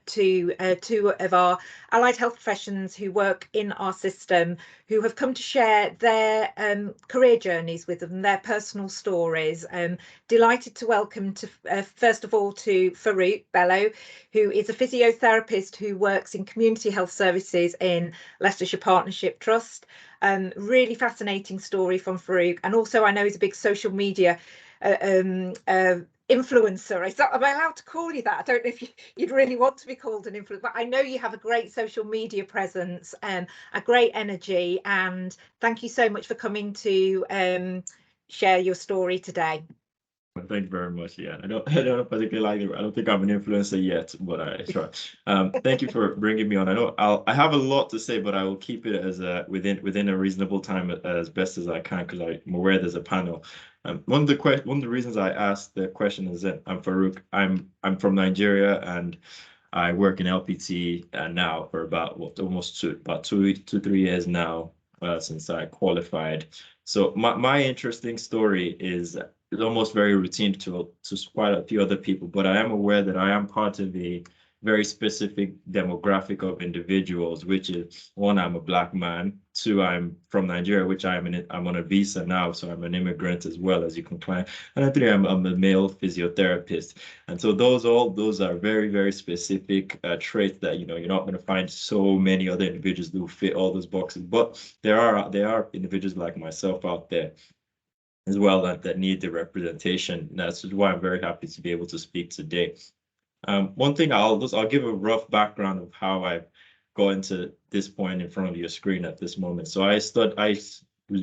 two of our allied health professions who work in our system, who have come to share their career journeys with them, their personal stories. Delighted to welcome first of all to Farouk Bello, who is a physiotherapist who works in community health services in Leicestershire Partnership Trust. Really fascinating story from Farouk, and also I know he's a big social media influencer. Am I allowed to call you that? I don't know if you'd really want to be called an influencer, but I know you have a great social media presence, a great energy, and thank you so much for coming to share your story today. Well, thank you very much. Yeah, I don't particularly like it. I don't think I'm an influencer yet, but I try. Thank you for bringing me on. I have a lot to say, but I will keep it as within a reasonable time as best as I can because I'm aware there's a panel. One of the reasons I asked the question is that I'm Farouk. I'm from Nigeria and I work in LPT now for about almost 2-3 years now since I qualified. So my interesting story is almost very routine to quite a few other people, but I am aware that I am part of a very specific demographic of individuals, which is one, I'm a Black man, two, I'm from Nigeria, which I'm on a visa now, so I'm an immigrant as well, as you can claim, and three, I'm a male physiotherapist. And so those are very, very specific traits that you're not going to find so many other individuals who fit all those boxes, but there are individuals like myself out there as well that need the representation. That's why I'm very happy to be able to speak today. One thing I'll give a rough background of how I've gotten to this point in front of your screen at this moment. So I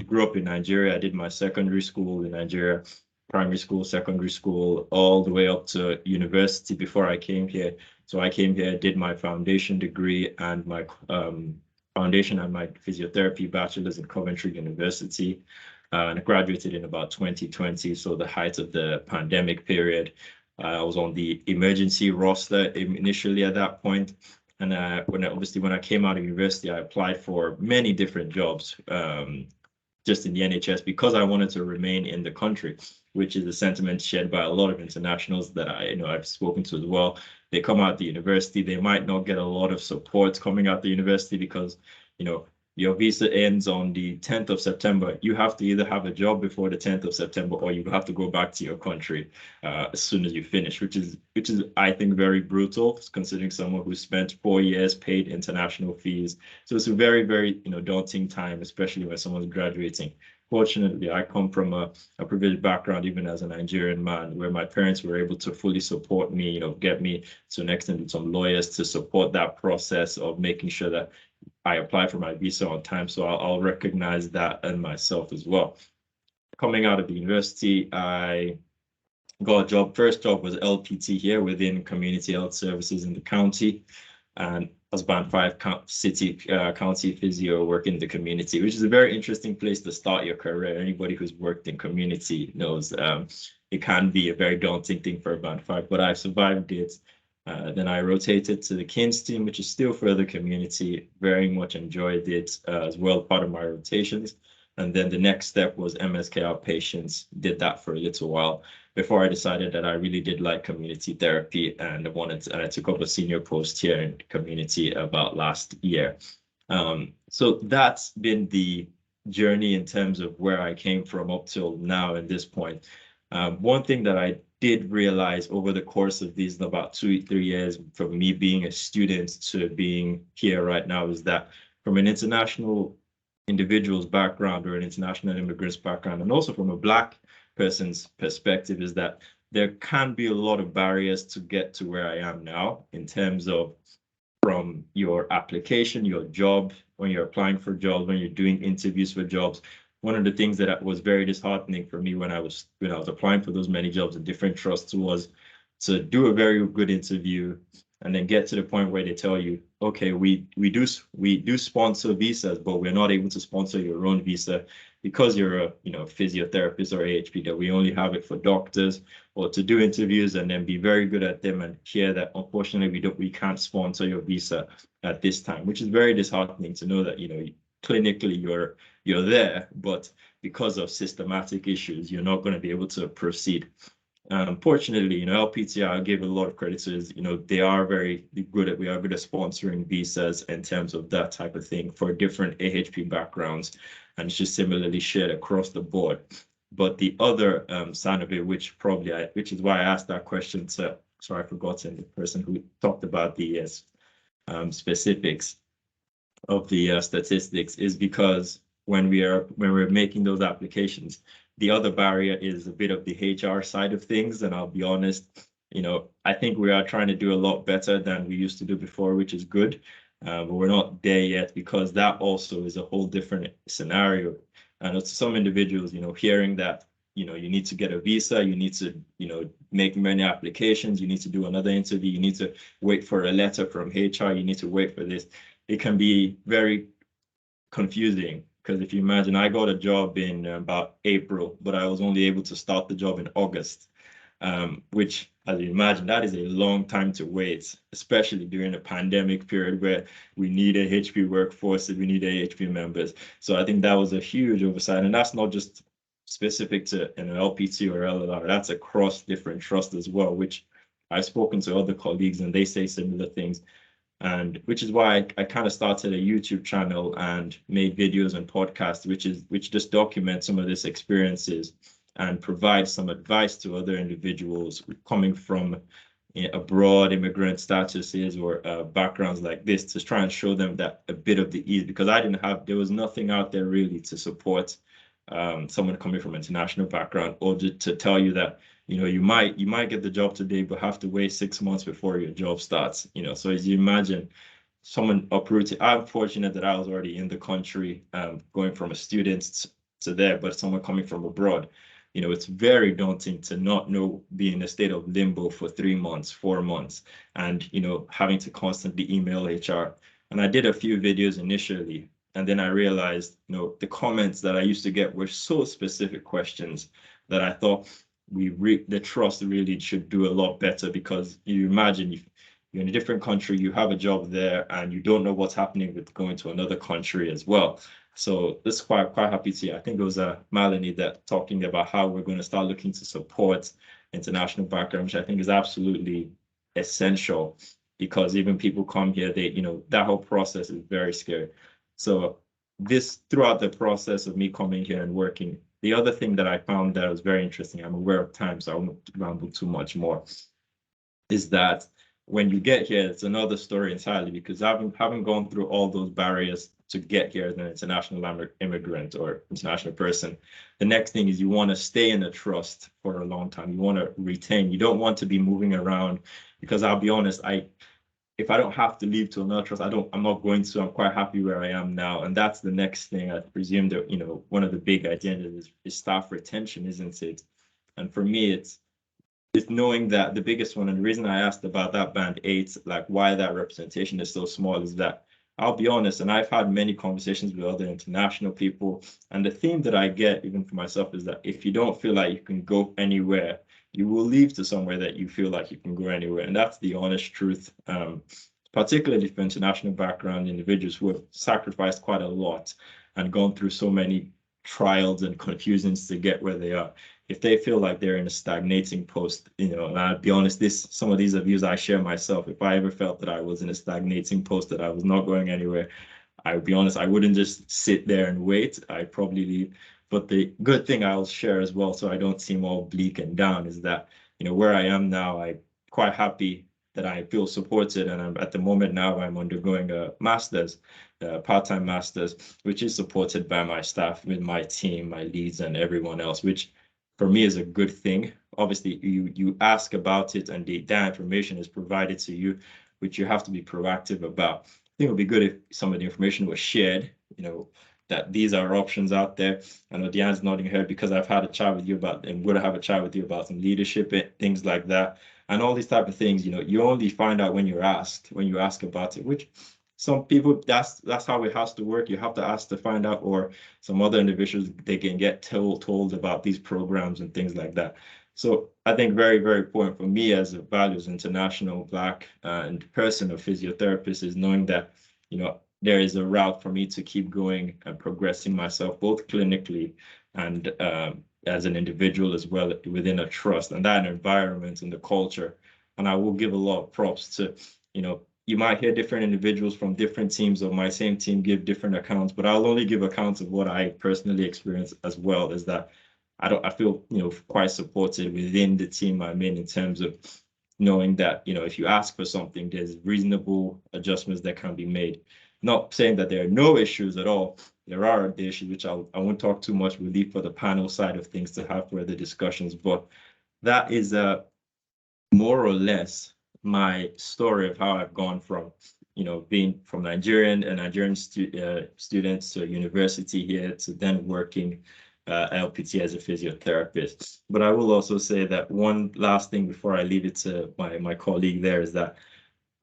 grew up in Nigeria. I did my secondary school in Nigeria, primary school, secondary school, all the way up to university before I came here. So I came here, did my foundation degree and my foundation and my physiotherapy bachelor's in Coventry University. and I graduated in about 2020, so the height of the pandemic period. I was on the emergency roster initially at that point. And when I came out of university, I applied for many different jobs, just in the NHS, because I wanted to remain in the country, which is a sentiment shared by a lot of internationals that I've spoken to as well. They come out the university, they might not get a lot of support coming out the university because, your visa ends on the 10th of September. You have to either have a job before the 10th of September, or you have to go back to your country as soon as you finish, which is I think very brutal, considering someone who spent 4 years, paid international fees. So it's a very, very daunting time, especially when someone's graduating. Fortunately, I come from a privileged background, even as a Nigerian man, where my parents were able to fully support me, get me to an extent with some lawyers to support that process of making sure that I apply for my visa on time. So I'll recognize that in myself as well. Coming out of the university, I got a job. First job was LPT here within community health services in the county, and as band 5 county physio working in the community, which is a very interesting place to start your career. Anybody who's worked in community knows it can be a very daunting thing for a band 5, but I survived it. Then I rotated to the KINS team, which is still further community. Very much enjoyed it as well, part of my rotations. And then the next step was MSK outpatients. Did that for a little while before I decided that I really did like community therapy, and I took up a senior post here in community about last year. So that's been the journey in terms of where I came from up till now at this point. One thing that I did realize over the course of these about 2-3 years, from me being a student to being here right now, is that from an international individual's background or an international immigrant's background, and also from a Black person's perspective, is that there can be a lot of barriers to get to where I am now, in terms of from your application, your job, when you're applying for jobs, when you're doing interviews for jobs. One of the things that was very disheartening for me when I was applying for those many jobs in different trusts was to do a very good interview and then get to the point where they tell you, okay, we do sponsor visas, but we're not able to sponsor your own visa because you're a physiotherapist or AHP, that we only have it for doctors, or to do interviews and then be very good at them and hear that unfortunately we can't sponsor your visa at this time, which is very disheartening to know that clinically you're there, but because of systematic issues, you're not going to be able to proceed. Fortunately, LPT, I give a lot of credit to, we are good at sponsoring visas in terms of that type of thing for different AHP backgrounds, and it's just similarly shared across the board. But the other side of it, which is why I asked that question to, sorry, I've forgotten the person who talked about the specifics of the statistics, is because when we're making those applications, the other barrier is a bit of the HR side of things. And I'll be honest, I think we are trying to do a lot better than we used to do before, which is good. But we're not there yet, because that also is a whole different scenario. And to some individuals, hearing that, you need to get a visa, you need to, make many applications, you need to do another interview, you need to wait for a letter from HR, you need to wait for this. It can be very confusing, because if you imagine, I got a job in about April, but I was only able to start the job in August, which, as you imagine, that is a long time to wait, especially during a pandemic period where we need a AHP workforce, we need AHP members. So I think that was a huge oversight, and that's not just specific to an LPT or LLR, that's across different trusts as well, which I've spoken to other colleagues and they say similar things. And which is why I kind of started a YouTube channel and made videos and podcasts, which just document some of these experiences and provide some advice to other individuals coming from abroad, immigrant statuses or backgrounds like this, to try and show them that a bit of the ease, because there was nothing out there really to support someone coming from international background, or to tell you that you might get the job today, but have to wait 6 months before your job starts. So as you imagine, someone uprooted. I'm fortunate that I was already in the country, going from a student to there, but someone coming from abroad, it's very daunting to not know, be in a state of limbo for 3 months, 4 months, and having to constantly email HR. And I did a few videos initially, And then I realized, the comments that I used to get were so specific questions that I thought the trust really should do a lot better, because you imagine if you're in a different country, you have a job there, and you don't know what's happening with going to another country as well. So this is quite happy to see. I think it was Melanie that talking about how we're going to start looking to support international background, which I think is absolutely essential, because even people come here, that whole process is very scary. So throughout the process of me coming here and working, the other thing that I found that was very interesting, I'm aware of time, so I won't ramble too much more, is that when you get here, it's another story entirely, because having gone through all those barriers to get here as an international immigrant or international person, the next thing is you want to stay in a trust for a long time. You want to retain. You don't want to be moving around, because I'll be honest, if I don't have to leave to another trust, I'm not going to. I'm quite happy where I am now. And that's the next thing. I presume that, one of the big agendas is staff retention, isn't it? And for me, it's knowing that the biggest one, and the reason I asked about that band 8, like why that representation is so small, is that I'll be honest, and I've had many conversations with other international people, and the theme that I get even for myself is that if you don't feel like you can go anywhere, you will leave to somewhere that you feel like you can go anywhere. And that's the honest truth, particularly for international background individuals who have sacrificed quite a lot and gone through so many trials and confusions to get where they are. If they feel like they're in a stagnating post, and I'll be honest, some of these are views I share myself. If I ever felt that I was in a stagnating post, that I was not going anywhere, I would be honest, I wouldn't just sit there and wait. I'd probably leave. But the good thing I'll share as well, so I don't seem all bleak and down, is that, where I am now, I'm quite happy that I feel supported. And I'm at the moment now, I'm undergoing a master's, part-time master's, which is supported by my staff, with my team, my leads, and everyone else, which for me is a good thing. Obviously, you ask about it, and that information is provided to you, which you have to be proactive about. I think it would be good if some of the information was shared, that these are options out there. I know Deanne's nodding her head, because I've had a chat with you about, and would have a chat with you about some leadership, things like that. And all these type of things, you only find out when you're asked, when you ask about it, which some people, that's how it has to work. You have to ask to find out, or some other individuals, they can get told about these programs and things like that. So I think very, very important for me as a values international Black and person of physiotherapist is knowing that, there is a route for me to keep going and progressing myself, both clinically and as an individual as well, within a trust and that environment and the culture. And I will give a lot of props to, you might hear different individuals from different teams of my same team give different accounts, but I'll only give accounts of what I personally experienced as well, is that I feel, quite supported within the team I'm in terms of knowing that, if you ask for something, there's reasonable adjustments that can be made. Not saying that there are no issues at all. There are the issues, which I won't talk too much. We'll leave for the panel side of things to have further discussions, but that is more or less my story of how I've gone from, being from Nigerian students to university here, to then working LPT as a physiotherapist. But I will also say that one last thing before I leave it to my colleague there is that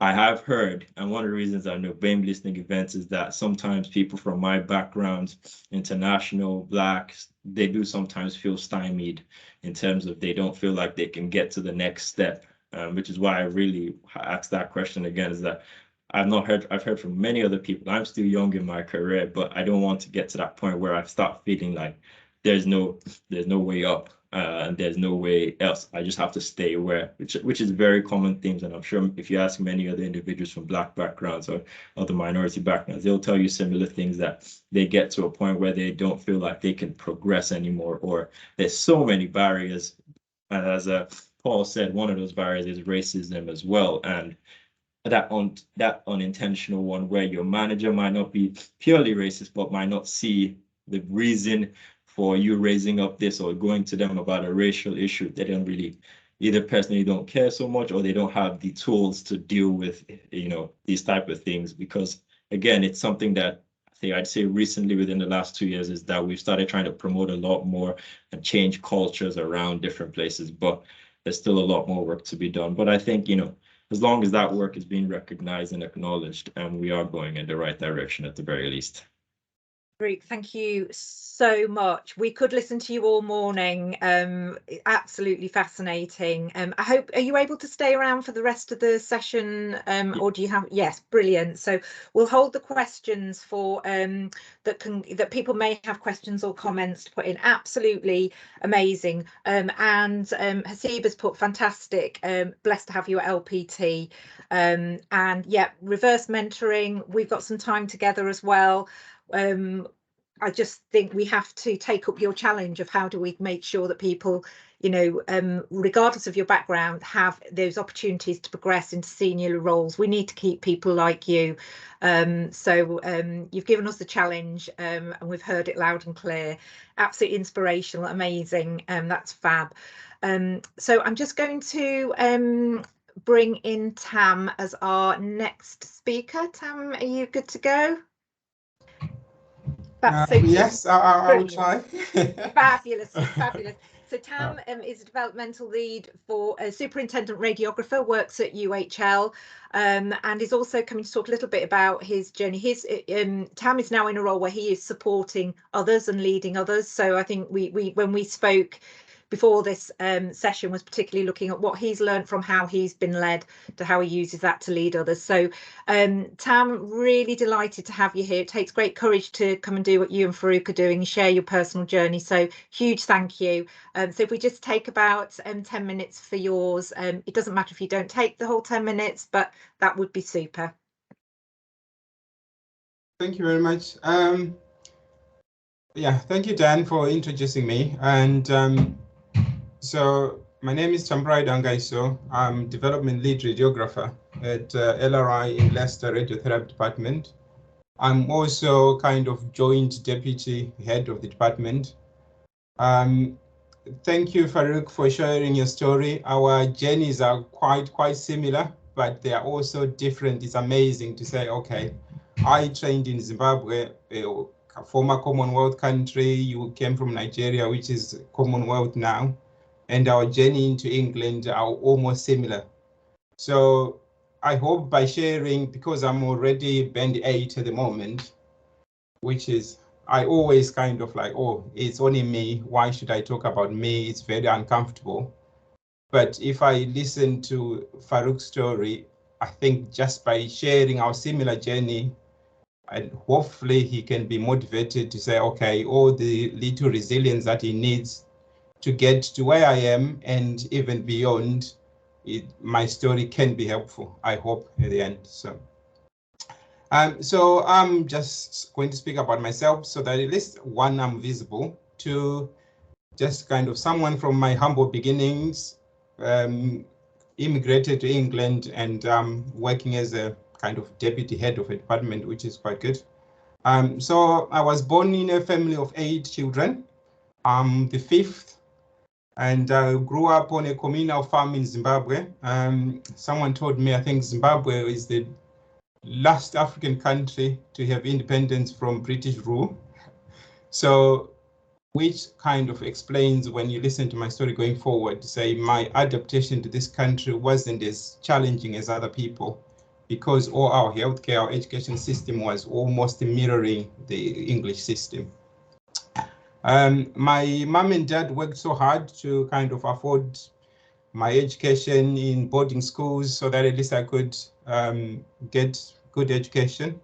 I have heard, and one of the reasons I know BAME listening events is that sometimes people from my background, international, Blacks, they do sometimes feel stymied in terms of they don't feel like they can get to the next step, which is why I really asked that question again, is that I've heard from many other people. I'm still young in my career, but I don't want to get to that point where I start feeling like there's no way up. And there's no way else. I just have to stay where, which is very common themes. And I'm sure if you ask many other individuals from Black backgrounds or other minority backgrounds, they'll tell you similar things, that they get to a point where they don't feel like they can progress anymore, or there's so many barriers. And as Paul said, one of those barriers is racism as well. And that unintentional one, where your manager might not be purely racist, but might not see the reason for you raising up this or going to them about a racial issue. They don't really, either personally don't care so much, or they don't have the tools to deal with, these type of things. Because again, it's something that I'd say recently within the last 2 years is that we've started trying to promote a lot more and change cultures around different places, but there's still a lot more work to be done. But I think, as long as that work is being recognized and acknowledged, and we are going in the right direction at the very least. Great, thank you so much. We could listen to you all morning. Absolutely fascinating. I hope, are you able to stay around for the rest of the session, or do you have? Yes, brilliant. So we'll hold the questions for that people may have questions or comments to put in. Absolutely amazing. And Hasiba's put fantastic. Blessed to have you at LPT. And yeah, reverse mentoring. We've got some time together as well. I just think we have to take up your challenge of how do we make sure that people, you know, regardless of your background, have those opportunities to progress into senior roles. We need to keep people like you. So you've given us the challenge, and we've heard it loud and clear. Absolutely inspirational, amazing. That's fab. So I'm just going to bring in Tam as our next speaker. Tam, are you good to go? Yes, I will try. Fabulous, fabulous. So Tam is a developmental lead for a superintendent radiographer, works at UHL, and is also coming to talk a little bit about his journey. Tam is now in a role where he is supporting others and leading others. So I think when we spoke before this session was particularly looking at what he's learned from how he's been led to how he uses that to lead others. So Tam, really delighted to have you here. It takes great courage to come and do what you and Farouk are doing, share your personal journey. So huge thank you. So if we just take about 10 minutes for yours, it doesn't matter if you don't take the whole 10 minutes, but that would be super. Thank you very much. Yeah, thank you, Dan, for introducing me. And so my name is Tambrai Dangaiso. I'm development lead radiographer at LRI in Leicester Radiotherapy Department. I'm also kind of joint deputy head of the department. Thank you, Farouk, for sharing your story. Our journeys are quite similar, but they are also different. It's amazing to say, okay, I trained in Zimbabwe, a former Commonwealth country. You came from Nigeria, which is Commonwealth now. And our journey into England are almost similar. So I hope by sharing, because I'm already band 8 at the moment, which is, I always kind of like, oh, it's only me. Why should I talk about me? It's very uncomfortable. But if I listen to Farouk's story, I think just by sharing our similar journey, and hopefully he can be motivated to say, okay, all the little resilience that he needs to get to where I am and even beyond, my story can be helpful, I hope, at the end. So I'm just going to speak about myself so that at least one, I'm visible, two, just kind of someone from my humble beginnings, immigrated to England and working as a kind of deputy head of a department, which is quite good. So I was born in a family of 8 children. I'm the 5th. And I grew up on a communal farm in Zimbabwe. Someone told me, I think Zimbabwe is the last African country to have independence from British rule. So, which kind of explains when you listen to my story going forward, to say my adaptation to this country wasn't as challenging as other people, because all our healthcare, our education system was almost mirroring the English system. My mom and dad worked so hard to kind of afford my education in boarding schools so that at least I could get good education.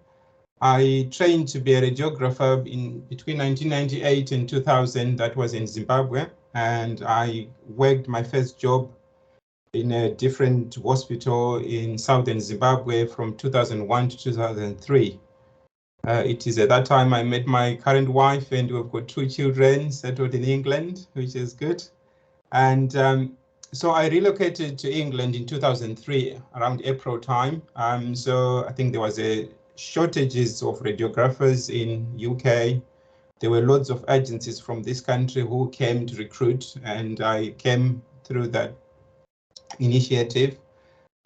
I trained to be a radiographer between 1998 and 2000. That was in Zimbabwe, and I worked my first job in a different hospital in southern Zimbabwe from 2001 to 2003. It is at that time I met my current wife, and we've got 2 children settled in England, which is good. And so I relocated to England in 2003, around April time. So I think there was a shortages of radiographers in UK. There were lots of agencies from this country who came to recruit, and I came through that initiative.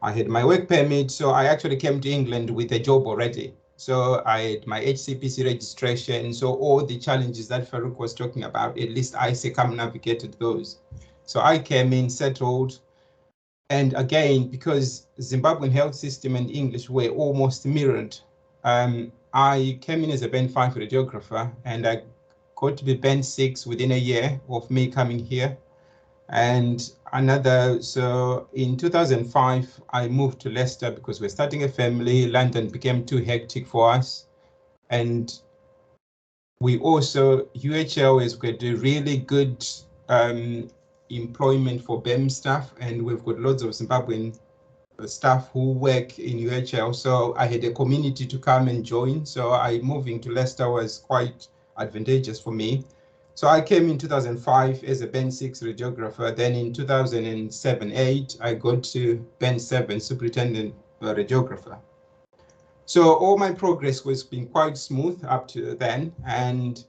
I had my work permit, so I actually came to England with a job already. So I had my HCPC registration. So all the challenges that Farouk was talking about, at least I circumnavigated those. So I came in, settled. And again, because Zimbabwean health system and English were almost mirrored, I came in as a Band 5 radiographer, and I got to be Band 6 within a year of me coming here. And so in 2005, I moved to Leicester because we're starting a family. London became too hectic for us. And we also, UHL has got a really good employment for BEM staff, and we've got lots of Zimbabwean staff who work in UHL. So I had a community to come and join. So moving to Leicester was quite advantageous for me. So I came in 2005 as a Band 6 radiographer. Then in 2007-8, I got to Band 7 superintendent radiographer. So all my progress was been quite smooth up to then. And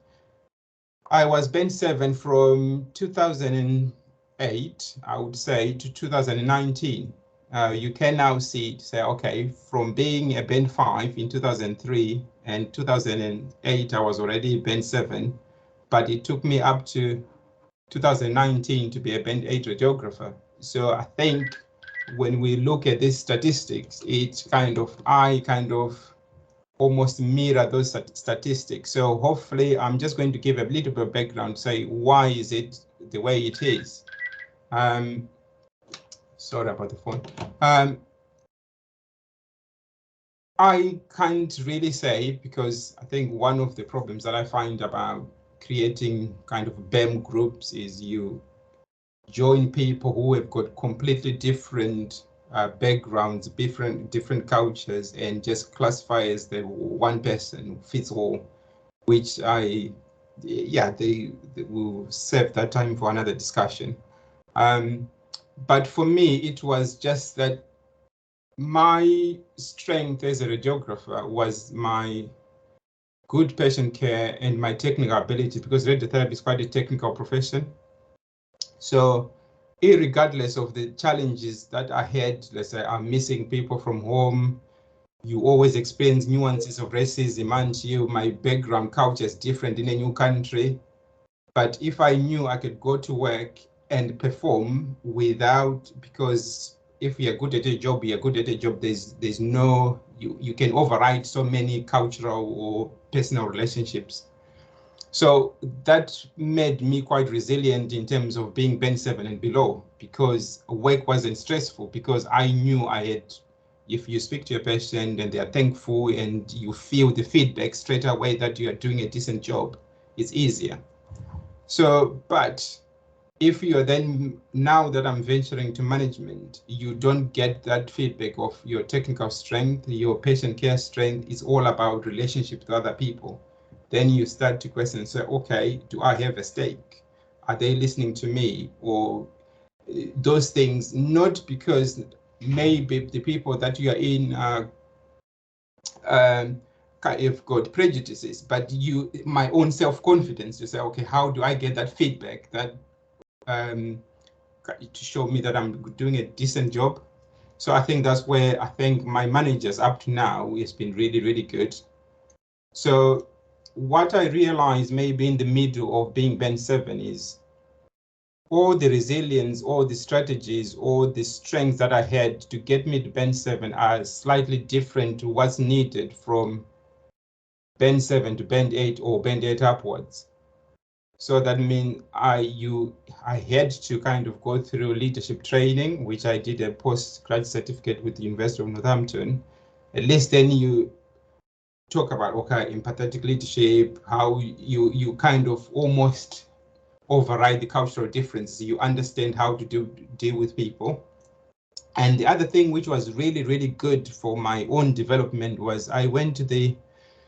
I was Band 7 from 2008, I would say, to 2019. You can now see, say, okay, from being a Band 5 in 2003 and 2008, I was already Band 7. But it took me up to 2019 to be a Band 8 radiographer. So I think when we look at these statistics, I kind of almost mirror those statistics. So hopefully I'm just going to give a little bit of background, say why is it the way it is. Sorry about the phone. I can't really say, because I think one of the problems that I find about creating kind of BEM groups is you join people who have got completely different backgrounds, different cultures, and just classify as the one person fits all, which they will save that time for another discussion. But for me, it was just that my strength as a radiographer was my good patient care and my technical ability, because radiotherapy is quite a technical profession. So irregardless of the challenges that I had, let's say I'm missing people from home, you always experience nuances of racism, and my background culture is different in a new country. But if I knew I could go to work and perform without, because if you're good at a job, you're good at a job, there's no, you can override so many cultural or personal relationships. So that made me quite resilient in terms of being Band 7 and below, because work wasn't stressful, because I knew I had, if you speak to a patient and they are thankful and you feel the feedback straight away that you are doing a decent job, it's easier. So, but if you're then, now that I'm venturing to management, you don't get that feedback of your technical strength, your patient care strength. Is all about relationship with other people. Then you start to question and say, okay, do I have a stake? Are they listening to me? Or those things, not because maybe the people that you are in have got prejudices, but my own self-confidence to say, okay, how do I get that feedback that to show me that I'm doing a decent job? So I think that's where I think my managers up to now has been really, really good. So what I realized maybe in the middle of being Band 7 is all the resilience, all the strategies, all the strengths that I had to get me to Band 7 are slightly different to what's needed from Band 7 to Band 8 or Band 8 upwards. So that means I had to kind of go through leadership training, which I did a postgraduate certificate with the University of Northampton. At least then you talk about, okay, empathetic leadership, how you kind of almost override the cultural differences. You understand how to deal with people. And the other thing which was really, really good for my own development was I went to the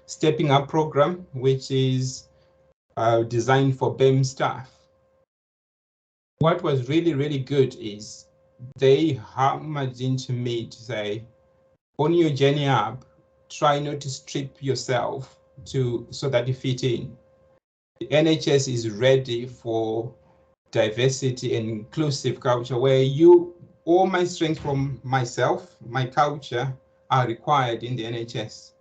Stepping Up program, which is designed for BEM staff. What was really, really good is they hammered into me to say, on your journey up, try not to strip yourself so that you fit in. The NHS is ready for diversity and inclusive culture, where all my strengths from myself, my culture, are required in the NHS.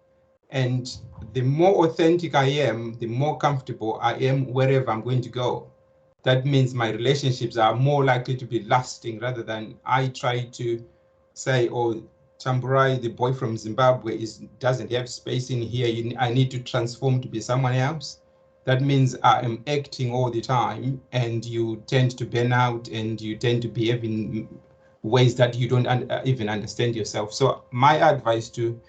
And the more authentic I am, the more comfortable I am wherever I'm going to go. That means my relationships are more likely to be lasting, rather than I try to say, oh, Tamburai, the boy from Zimbabwe, doesn't have space in here. I need to transform to be someone else. That means I am acting all the time, and you tend to burn out, and you tend to behave in ways that you don't even understand yourself. So my advice to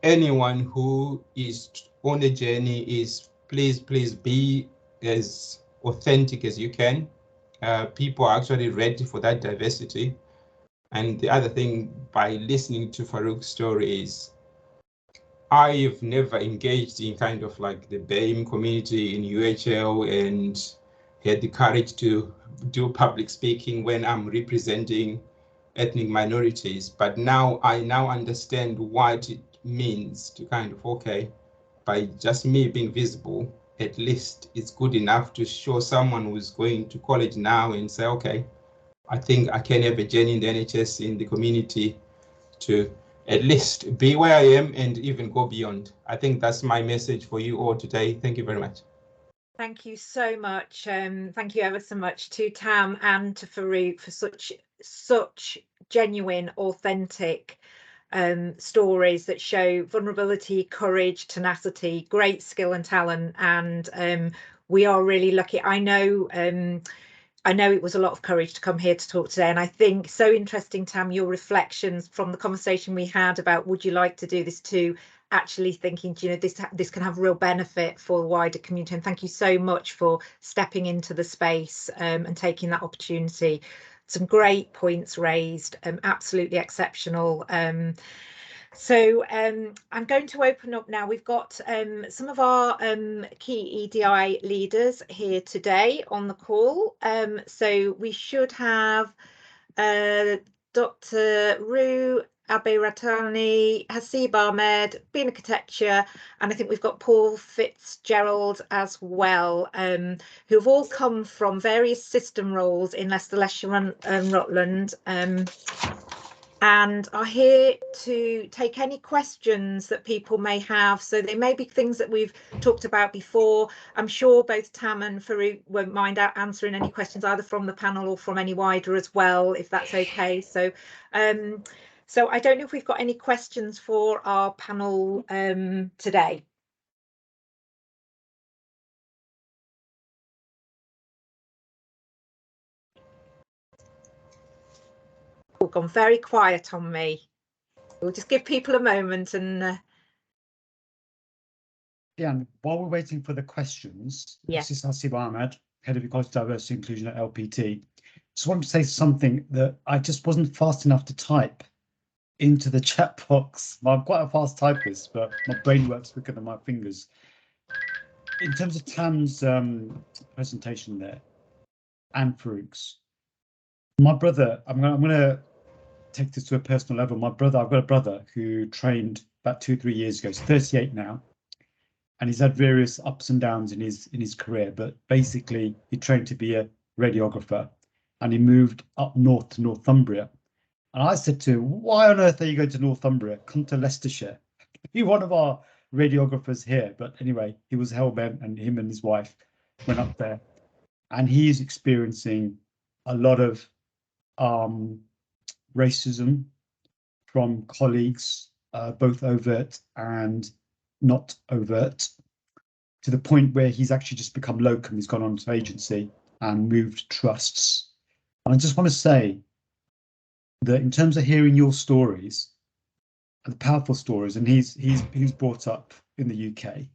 anyone who is on a journey is please be as authentic as you can. People are actually ready for that diversity. And the other thing, by listening to Farouk's story, is I've never engaged in kind of like the BAME community in UHL and had the courage to do public speaking when I'm representing ethnic minorities. But now I understand what it means to kind of, okay, by just me being visible, at least it's good enough to show someone who's going to college now and say, okay, I think I can have a journey in the NHS, in the community, to at least be where I am and even go beyond. I think that's my message for you all today. Thank you very much. Thank you so much. Thank you ever so much to Tam and to Farouk for such genuine, authentic stories that show vulnerability, courage, tenacity, great skill and talent. And we are really lucky. I know it was a lot of courage to come here to talk today, and I think so interesting, Tam, your reflections from the conversation we had about would you like to do this too, actually thinking, you know, this can have real benefit for the wider community. And thank you so much for stepping into the space and taking that opportunity. Some great points raised, absolutely exceptional. So I'm going to open up now. We've got some of our key EDI leaders here today on the call. So we should have Dr. Roo Aberatani, Hasib Ahmed, Bina Katecha, and I think we've got Paul Fitzgerald as well, who have all come from various system roles in Leicester and Rutland. And are here to take any questions that people may have. So there may be things that we've talked about before. I'm sure both Tam and Farouk won't mind answering any questions either from the panel or from any wider as well, if that's okay. So so I don't know if we've got any questions for our panel today. We've gone very quiet on me. We'll just give people a moment and Yeah, while we're waiting for the questions, yes. This is Hasib Ahmed, Head of Equality, Diversity and Inclusion at LPT. Just wanted to say something that I just wasn't fast enough to type into the chat box. I'm quite a fast typist, but my brain works quicker than my fingers. In terms of Tam's presentation there, and Farouk's, my brother, I'm gonna take this to a personal level. I've got a brother who trained about 2-3 years ago. He's 38 now, and he's had various ups and downs in his career. But basically, he trained to be a radiographer, and he moved up north to Northumbria. And I said to him, "Why on earth are you going to Northumbria? Come to Leicestershire. Be one of our radiographers here." But anyway, he was hell-bent, and him and his wife went up there, and he's experiencing a lot of racism from colleagues, both overt and not overt, to the point where he's actually just become locum. He's gone on to agency and moved trusts. And I just want to say that in terms of hearing your stories, the powerful stories, and he's brought up in the UK,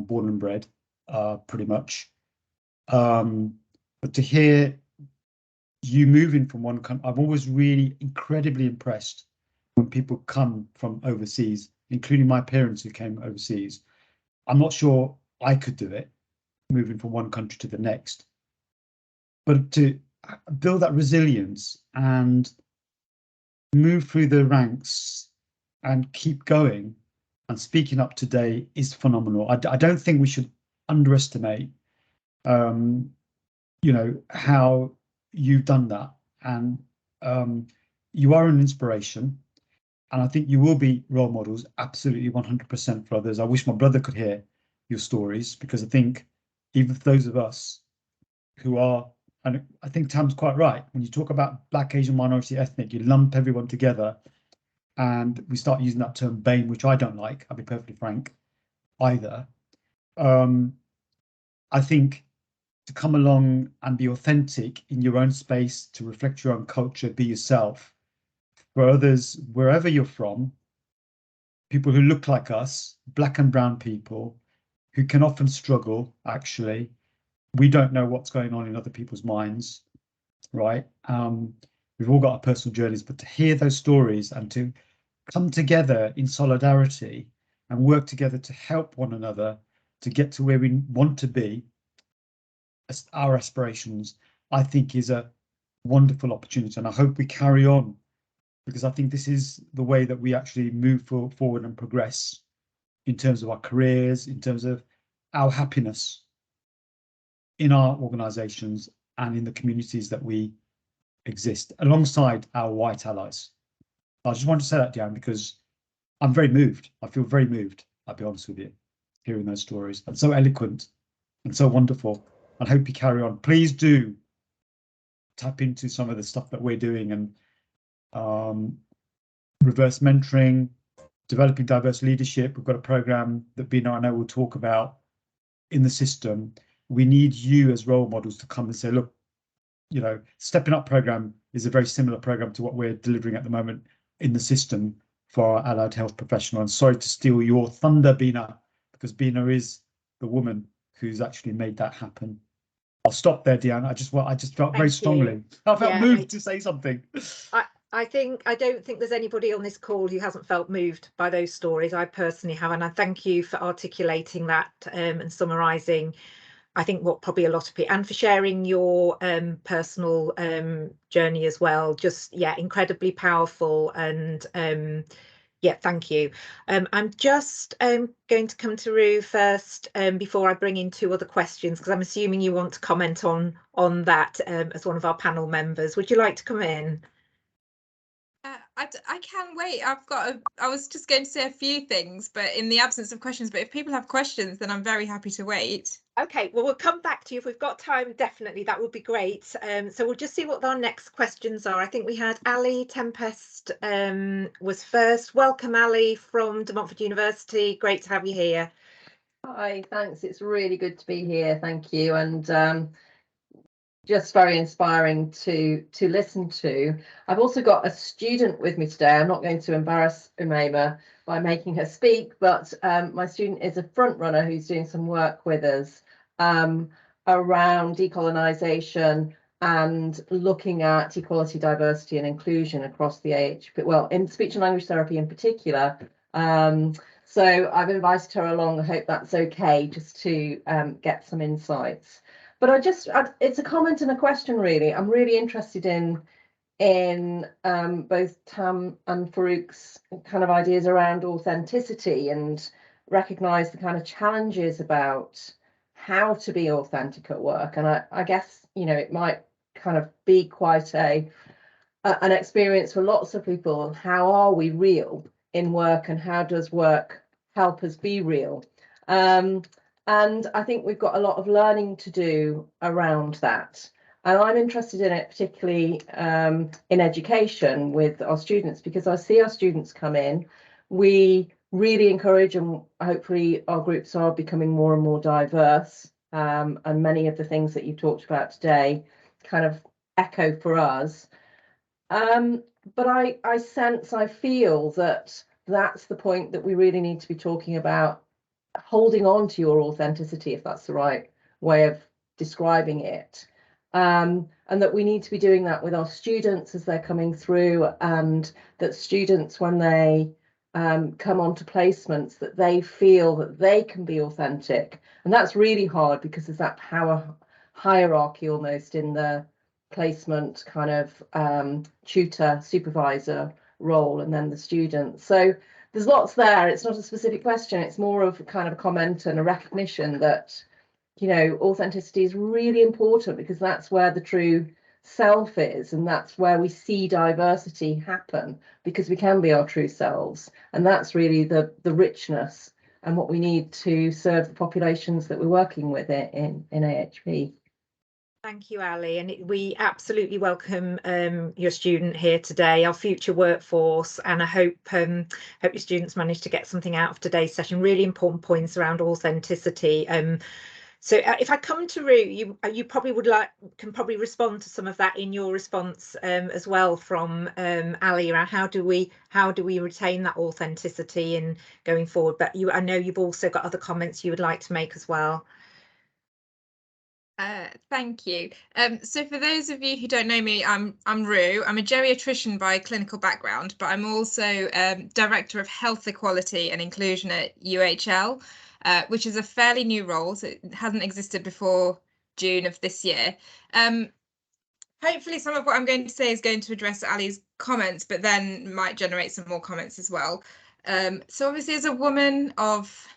born and bred, pretty much. But to hear you moving from one country, I'm always really incredibly impressed when people come from overseas, including my parents who came overseas. I'm not sure I could do it, moving from one country to the next. But to build that resilience and move through the ranks and keep going and speaking up today is phenomenal. I don't think we should underestimate, you know, how you've done that. And you are an inspiration. And I think you will be role models, absolutely 100% for others. I wish my brother could hear your stories, because I think even for those of us who are, and I think Tam's quite right, when you talk about Black, Asian, minority, ethnic, you lump everyone together. and we start using that term BAME, which I don't like, I'll be perfectly frank, either. I think to come along and be authentic in your own space, to reflect your own culture, be yourself. For others, wherever you're from, people who look like us, black and brown people, who can often struggle, actually. We don't know what's going on in other people's minds, right? We've all got our personal journeys, but to hear those stories and to come together in solidarity and work together to help one another to get to where we want to be, our aspirations, I think is a wonderful opportunity. And I hope we carry on, because I think this is the way that we actually move forward and progress in terms of our careers, in terms of our happiness in our organisations and in the communities that we exist alongside our white allies. I just want to say that, Diane, because I'm very moved. I feel very moved, I'll be honest with you, hearing those stories, and so eloquent and so wonderful. I hope you carry on. Please do tap into some of the stuff that we're doing, and reverse mentoring, developing diverse leadership. We've got a program that Bina and I will talk about in the system. We need you as role models to come and say, look, you know, Stepping Up program is a very similar program to what we're delivering at the moment in the system for our allied health professional. And sorry to steal your thunder, Bina, because Bina is the woman who's actually made that happen. I'll stop there, Diane. I just felt very strongly. I felt moved to say something. I don't think there's anybody on this call who hasn't felt moved by those stories. I personally have, and I thank you for articulating that and summarising, I think, what probably a lot of people, and for sharing your personal journey as well. Just, yeah, incredibly powerful. And yeah, thank you. I'm just going to come to Rue first before I bring in two other questions, because I'm assuming you want to comment on that as one of our panel members. Would you like to come in? I can't wait. I was just going to say a few things, but in the absence of questions, but if people have questions, then I'm very happy to wait. Okay, well, we'll come back to you if we've got time. Definitely, that would be great. So we'll just see what our next questions are. I think we had Ali Tempest was first. Welcome, Ali, from De Montfort University. Great to have you here. Hi, thanks. It's really good to be here. Thank you. And just very inspiring to listen to. I've also got a student with me today. I'm not going to embarrass Umaima by making her speak, but my student is a front runner who's doing some work with us around decolonisation and looking at equality, diversity and inclusion across the AHP, well, in speech and language therapy in particular. So I've invited her along. I hope that's okay, just to get some insights. But it's a comment and a question, really. I'm really interested in both Tam and Farouk's kind of ideas around authenticity, and recognise the kind of challenges about how to be authentic at work. And I guess, you know, it might kind of be quite an experience for lots of people. How are we real in work, and how does work help us be real? And I think we've got a lot of learning to do around that. And I'm interested in it, particularly in education with our students, because I see our students come in. We really encourage, and hopefully our groups are becoming more and more diverse. And many of the things that you talked about today kind of echo for us. But I feel that that's the point that we really need to be talking about, holding on to your authenticity, if that's the right way of describing it, and that we need to be doing that with our students as they're coming through, and that students, when they come onto placements, that they feel that they can be authentic. And that's really hard, because there's that power hierarchy almost in the placement kind of tutor supervisor role, and then the student. So there's lots there. It's not a specific question. It's more of kind of a comment and a recognition that, you know, authenticity is really important, because that's where the true self is, and that's where we see diversity happen, because we can be our true selves. And that's really the richness and what we need to serve the populations that we're working with in AHP. Thank you, Ali, and we absolutely welcome your student here today, our future workforce, and I hope your students managed to get something out of today's session. Really important points around authenticity. So if I come to Rue, you probably can probably respond to some of that in your response as well from Ali around how do we retain that authenticity and going forward. But I know you've also got other comments you would like to make as well. Thank you. So for those of you who don't know me, I'm Rue. I'm a geriatrician by clinical background, but I'm also Director of Health Equality and Inclusion at UHL, which is a fairly new role. So it hasn't existed before June of this year. Hopefully some of what I'm going to say is going to address Ali's comments, but then might generate some more comments as well. So obviously as a woman of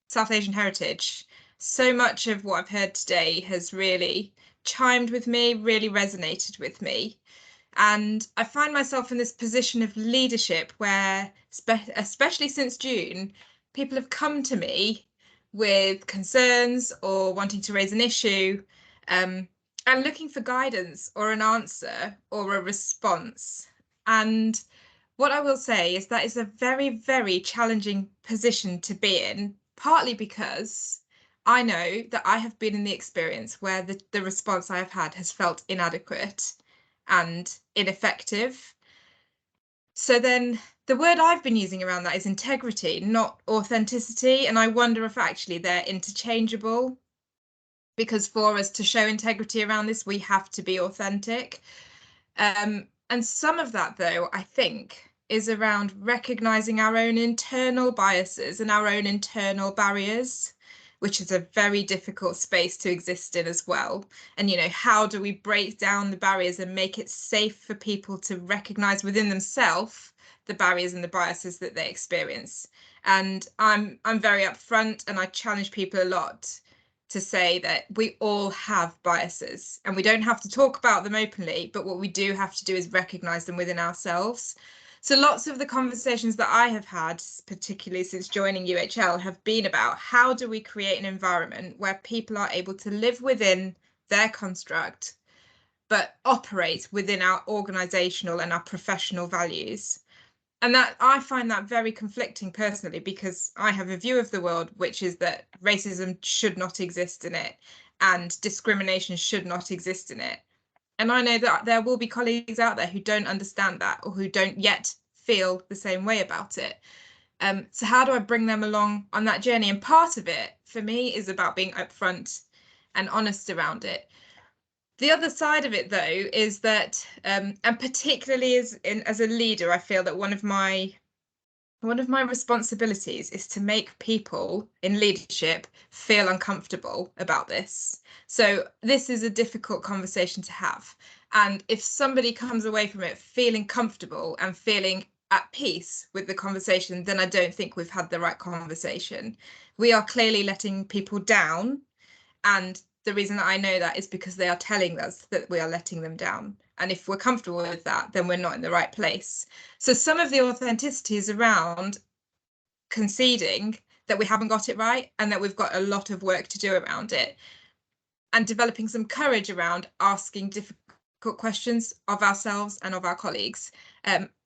South Asian heritage, so much of what I've heard today has really chimed with me, really resonated with me. And I find myself in this position of leadership where, especially since June, people have come to me with concerns or wanting to raise an issue, and looking for guidance or an answer or a response. And what I will say is that is a very, very challenging position to be in, partly because I know that I have been in the experience where the response I have had has felt inadequate and ineffective. So then the word I've been using around that is integrity, not authenticity. And I wonder if actually they're interchangeable, because for us to show integrity around this, we have to be authentic. And some of that, though, I think, is around recognizing our own internal biases and our own internal barriers, which is a very difficult space to exist in as well. And, you know, how do we break down the barriers and make it safe for people to recognize within themselves the barriers and the biases that they experience? And I'm very upfront, and I challenge people a lot to say that we all have biases and we don't have to talk about them openly, but what we do have to do is recognize them within ourselves. So lots of the conversations that I have had, particularly since joining UHL, have been about how do we create an environment where people are able to live within their construct, but operate within our organizational and our professional values. And that I find that very conflicting personally, because I have a view of the world which is that racism should not exist in it and discrimination should not exist in it. And I know that there will be colleagues out there who don't understand that or who don't yet feel the same way about it. So how do I bring them along on that journey? And part of it for me is about being upfront and honest around it. The other side of it, though, is that, and particularly as a leader, I feel that one of my responsibilities is to make people in leadership feel uncomfortable about this. So this is a difficult conversation to have. And if somebody comes away from it feeling comfortable and feeling at peace with the conversation, then I don't think we've had the right conversation. We are clearly letting people down, and the reason that I know that is because they are telling us that we are letting them down. And if we're comfortable with that, then we're not in the right place. So some of the authenticity is around conceding that we haven't got it right and that we've got a lot of work to do around it, and developing some courage around asking difficult questions of ourselves and of our colleagues.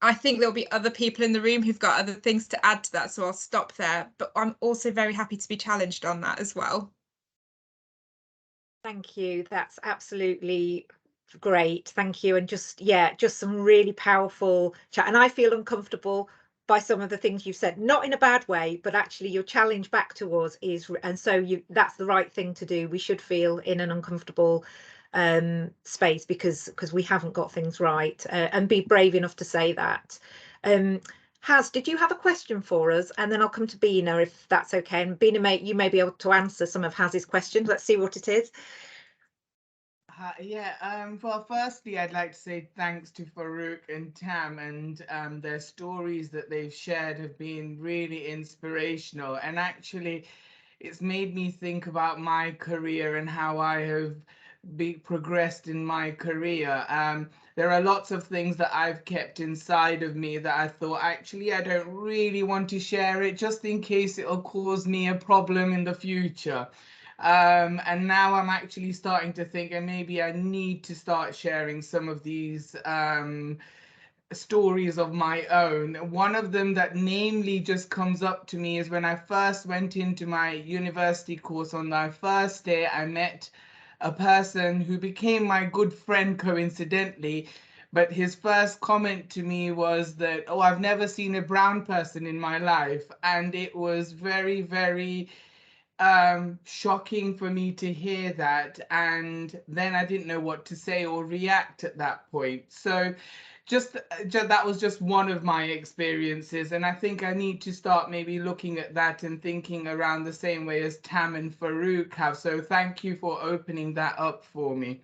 I think there'll be other people in the room who've got other things to add to that, so I'll stop there. But I'm also very happy to be challenged on that as well. Thank you. That's absolutely great. Thank you. And just some really powerful chat. And I feel uncomfortable by some of the things you've said, not in a bad way, but actually your challenge back to us is, and so that's the right thing to do. We should feel in an uncomfortable space because we haven't got things right, and be brave enough to say that. Haz, did you have a question for us? And then I'll come to Bina if that's okay. And Bina, you may be able to answer some of Haz's questions. Let's see what it is. Well, firstly, I'd like to say thanks to Farouk and Tam, and their stories that they've shared have been really inspirational. And actually, it's made me think about my career and how I have progressed in my career. There are lots of things that I've kept inside of me that I thought, actually, I don't really want to share it just in case it'll cause me a problem in the future. And now I'm actually starting to think, and maybe I need to start sharing some of these stories of my own. One of them that namely just comes up to me is when I first went into my university course. On my first day, I met a person who became my good friend coincidentally, but his first comment to me was that, oh, I've never seen a brown person in my life. And it was very, very shocking for me to hear that. And then I didn't know what to say or react at that point. So just that was just one of my experiences, and I think I need to start maybe looking at that and thinking around the same way as Tam and Farouk have. So thank you for opening that up for me.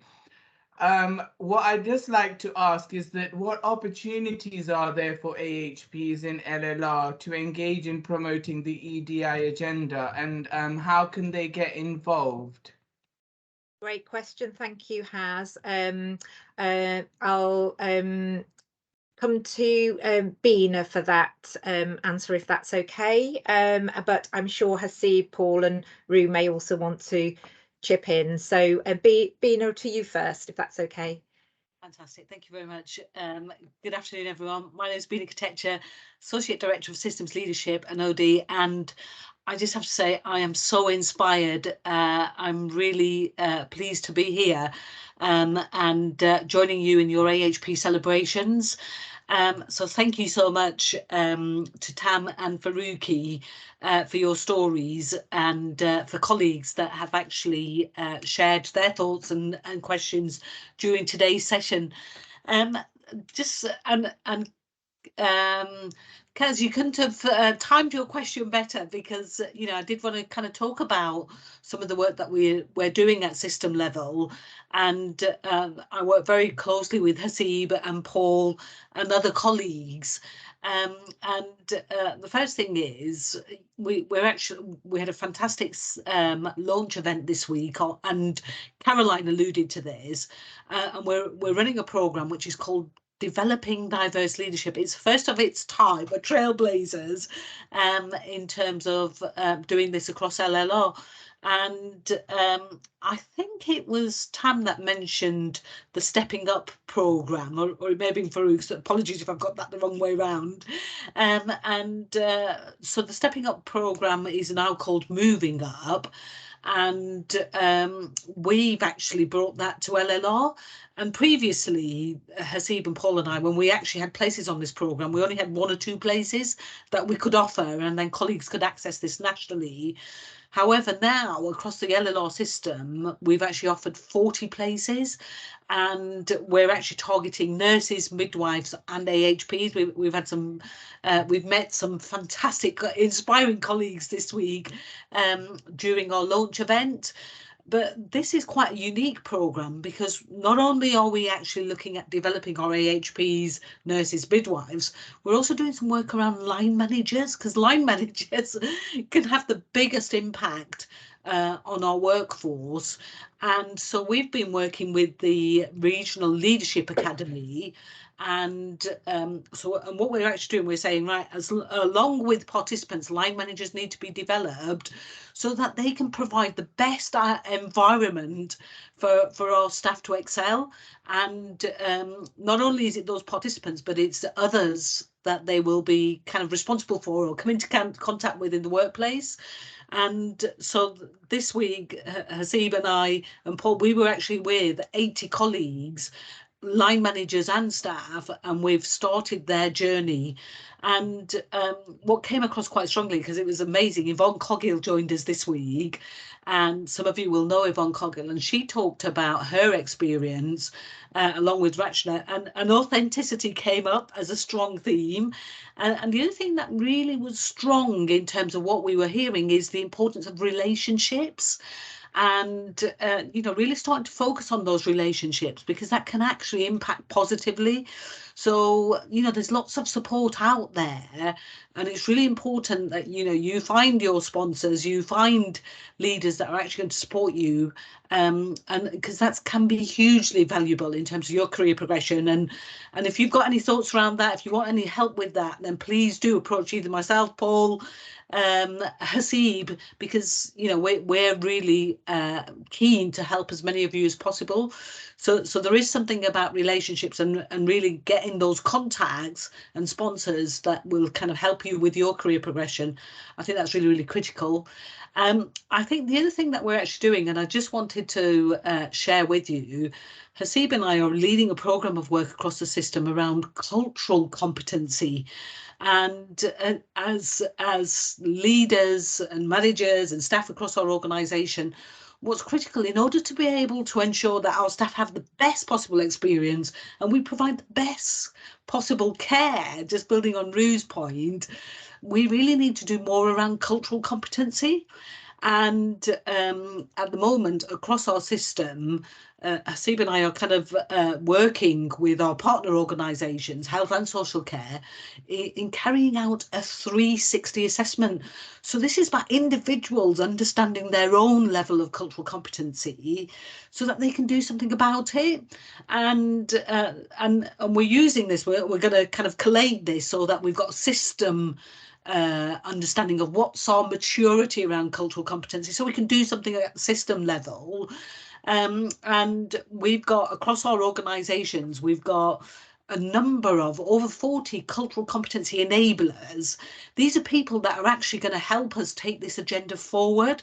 What I'd just like to ask is that what opportunities are there for AHPs in LLR to engage in promoting the EDI agenda, and how can they get involved? Great question, thank you, Haz. I'll come to Bina for that answer, if that's okay. But I'm sure Hasib, Paul and Rue may also want to chip in. So Bina, to you first, if that's okay. Fantastic, thank you very much. Good afternoon, everyone. My name is Bina Katecha, Associate Director of Systems Leadership and OD, and I just have to say I am so inspired. I'm really pleased to be here and joining you in your AHP celebrations. So thank you so much to Tam and Faruqi for your stories, and for colleagues that have actually shared their thoughts and questions during today's session. Kaz, you couldn't have timed your question better, because you know I did want to kind of talk about some of the work that we're doing at system level, and I work very closely with Hasib and Paul and other colleagues. The first thing is we had a fantastic launch event this week, and Caroline alluded to this, and we're running a program which is called Developing Diverse Leadership. It's first of its time, we're trailblazers in terms of doing this across LLR. And I think it was Tam that mentioned the Stepping Up programme, or it may have been Farouk, so apologies if I've got that the wrong way around. So the Stepping Up programme is now called Moving Up, and we've actually brought that to LLR. And previously, Hasib and Paul and I, when we actually had places on this programme, we only had 1 or 2 places that we could offer, and then colleagues could access this nationally. However, now across the LLR system, we've actually offered 40 places, and we're actually targeting nurses, midwives and AHPs. We've had some, we've met some fantastic, inspiring colleagues this week during our launch event. But this is quite a unique programme, because not only are we actually looking at developing our AHPs, nurses, midwives, we're also doing some work around line managers, because line managers can have the biggest impact on our workforce. And so we've been working with the Regional Leadership Academy, and what we're actually doing, we're saying, right, along with participants, line managers need to be developed so that they can provide the best environment for our staff to excel. And not only is it those participants, but it's others that they will be kind of responsible for or come into contact with in the workplace. And so this week, Hasib and I and Paul, we were actually with 80 colleagues, line managers and staff, and we've started their journey. And what came across quite strongly, because it was amazing, Yvonne Coggill joined us this week, and some of you will know Yvonne Coggill, and she talked about her experience along with Rachna, and authenticity came up as a strong theme. And the other thing that really was strong in terms of what we were hearing is the importance of relationships, and you know, really starting to focus on those relationships, because that can actually impact positively. So you know, there's lots of support out there, and it's really important that you know, you find your sponsors, you find leaders that are actually going to support you, and because that can be hugely valuable in terms of your career progression. And if you've got any thoughts around that, if you want any help with that, then please do approach either myself, Paul, Hasib, because we're really keen to help as many of you as possible. So there is something about relationships and really getting those contacts and sponsors that will kind of help you with your career progression. I think that's really, really critical. I think the other thing that we're actually doing, and I just wanted to share with you, Hasib and I are leading a program of work across the system around cultural competency. And as leaders and managers and staff across our organisation, what's critical in order to be able to ensure that our staff have the best possible experience and we provide the best possible care, just building on Rue's point, we really need to do more around cultural competency. And at the moment, across our system, Hasib and I are kind of working with our partner organisations, health and social care, in carrying out a 360 assessment. So this is about individuals understanding their own level of cultural competency so that they can do something about it. And we're using this, we're going to kind of collate this so that we've got a system understanding of what's our maturity around cultural competency so we can do something at the system level. And we've got, across our organisations, we've got a number of over 40 cultural competency enablers. These are people that are actually going to help us take this agenda forward.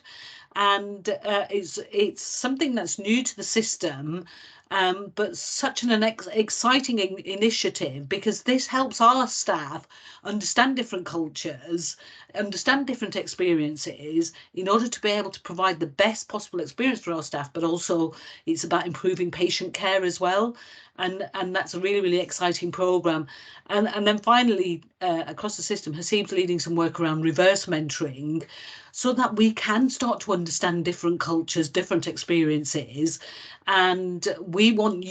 And it's something that's new to the system, but such an exciting initiative, because this helps our staff understand different cultures, understand different experiences in order to be able to provide the best possible experience for our staff, but also it's about improving patient care as well. And that's a really, really exciting programme. And then finally, across the system, Hasib's leading some work around reverse mentoring so that we can start to understand different cultures, different experiences. And we want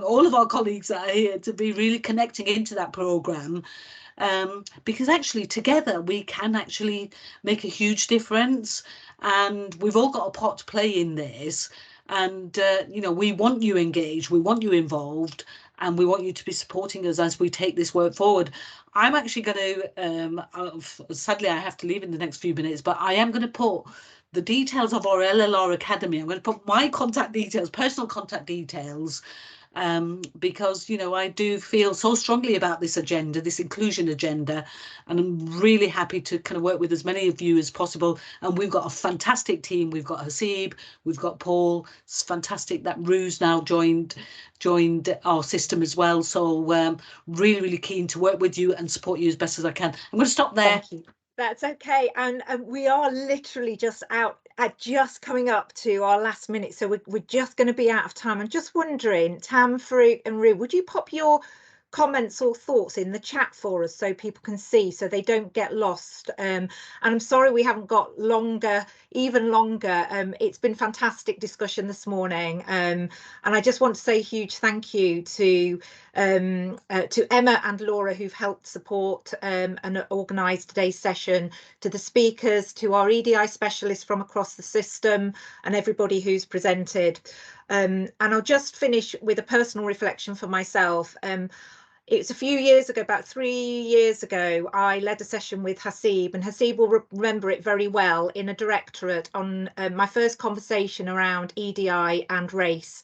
all of our colleagues that are here to be really connecting into that programme. Because actually together we can actually make a huge difference, and we've all got a part to play in this. And we want you engaged, we want you involved, and we want you to be supporting us as we take this work forward. I'm actually going to, sadly I have to leave in the next few minutes, but I am going to put the details of our LLR Academy. I'm going to put my contact details, personal contact details, because I do feel so strongly about this agenda, this inclusion agenda, and I'm really happy to kind of work with as many of you as possible. And we've got a fantastic team. We've got Hasib, we've got Paul. It's fantastic that Rue's now joined our system as well. So really, really keen to work with you and support you as best as I can. I'm going to stop there. Thank you. That's okay, and we are literally just coming up to our last minute, so we're just going to be out of time. I'm just wondering, Tam, Farouk and Rue, would you pop your comments or thoughts in the chat for us so people can see, so they don't get lost? And I'm sorry we haven't got even longer. It's been fantastic discussion this morning, and I just want to say a huge thank you to Emma and Laura, who've helped support and organise today's session, to the speakers, to our EDI specialists from across the system, and everybody who's presented. And I'll just finish with a personal reflection for myself. It's a few years ago, about 3 years ago, I led a session with Hasib, and Hasib will remember it very well, in a directorate on my first conversation around EDI and race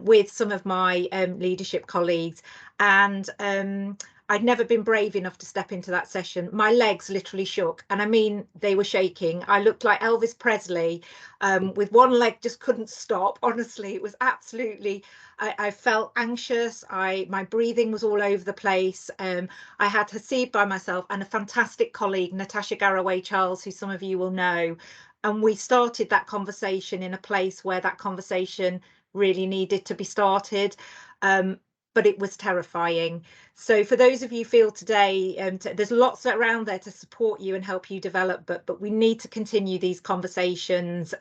with some of my leadership colleagues. And I'd never been brave enough to step into that session. My legs literally shook, and I mean, they were shaking. I looked like Elvis Presley with one leg, just couldn't stop. Honestly, it was absolutely, I felt anxious. My breathing was all over the place. I had Hasib by myself and a fantastic colleague, Natasha Garraway-Charles, who some of you will know. And we started that conversation in a place where that conversation really needed to be started. But it was terrifying. So for those of you who feel today, there's lots around there to support you and help you develop, but we need to continue these conversations.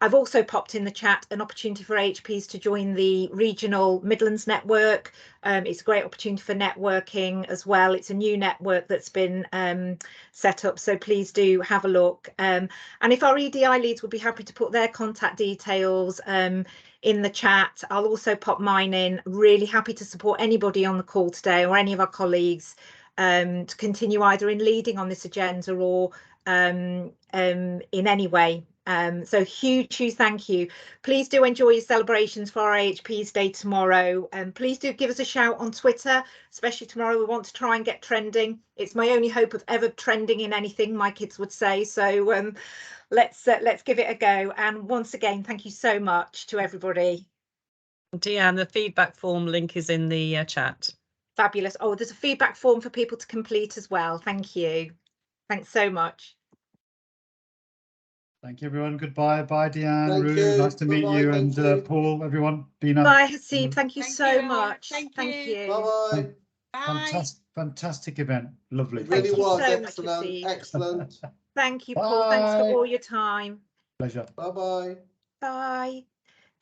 I've also popped in the chat an opportunity for AHPs to join the regional Midlands network. It's a great opportunity for networking as well. It's a new network that's been set up, so please do have a look. And if our EDI leads would be happy to put their contact details in the chat, I'll also pop mine in. Really happy to support anybody on the call today, or any of our colleagues to continue either in leading on this agenda or in any way. So huge thank you. Please do enjoy your celebrations for our AHP's Day tomorrow, and please do give us a shout on Twitter, especially tomorrow. We want to try and get trending. It's my only hope of ever trending in anything, my kids would say. So let's give it a go. And once again, thank you so much to everybody. Deanne, the feedback form link is in the chat. Fabulous. Oh, there's a feedback form for people to complete as well. Thank you. Thanks so much. Thank you, everyone. Goodbye. Bye, Deanne. Thank Rue, you. nice to meet Bye-bye. you. Thank And you. Paul, everyone. Dina. Bye, Hasib. Thank you Thank so you. much. Thank Thank you. you. Bye-bye. Bye. Fantastic event. Lovely. It really Thank you was so much, excellent. Hasib. Excellent. Thank you, Paul. Thanks for Bye. all your time. Pleasure. Bye-bye. Bye.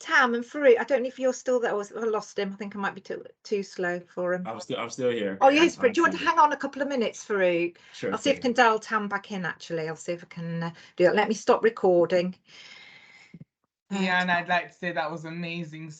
Tam and Farouk, I don't know if you're still there. I lost him. I think I might be too slow for him. I'm still here. Oh, yes, but do you want to hang on a couple of minutes, Farouk? Sure. I'll see if I can dial Tam back in, actually. I'll see if I can do it. Let me stop recording. Deanne, I'd like to say that was amazing.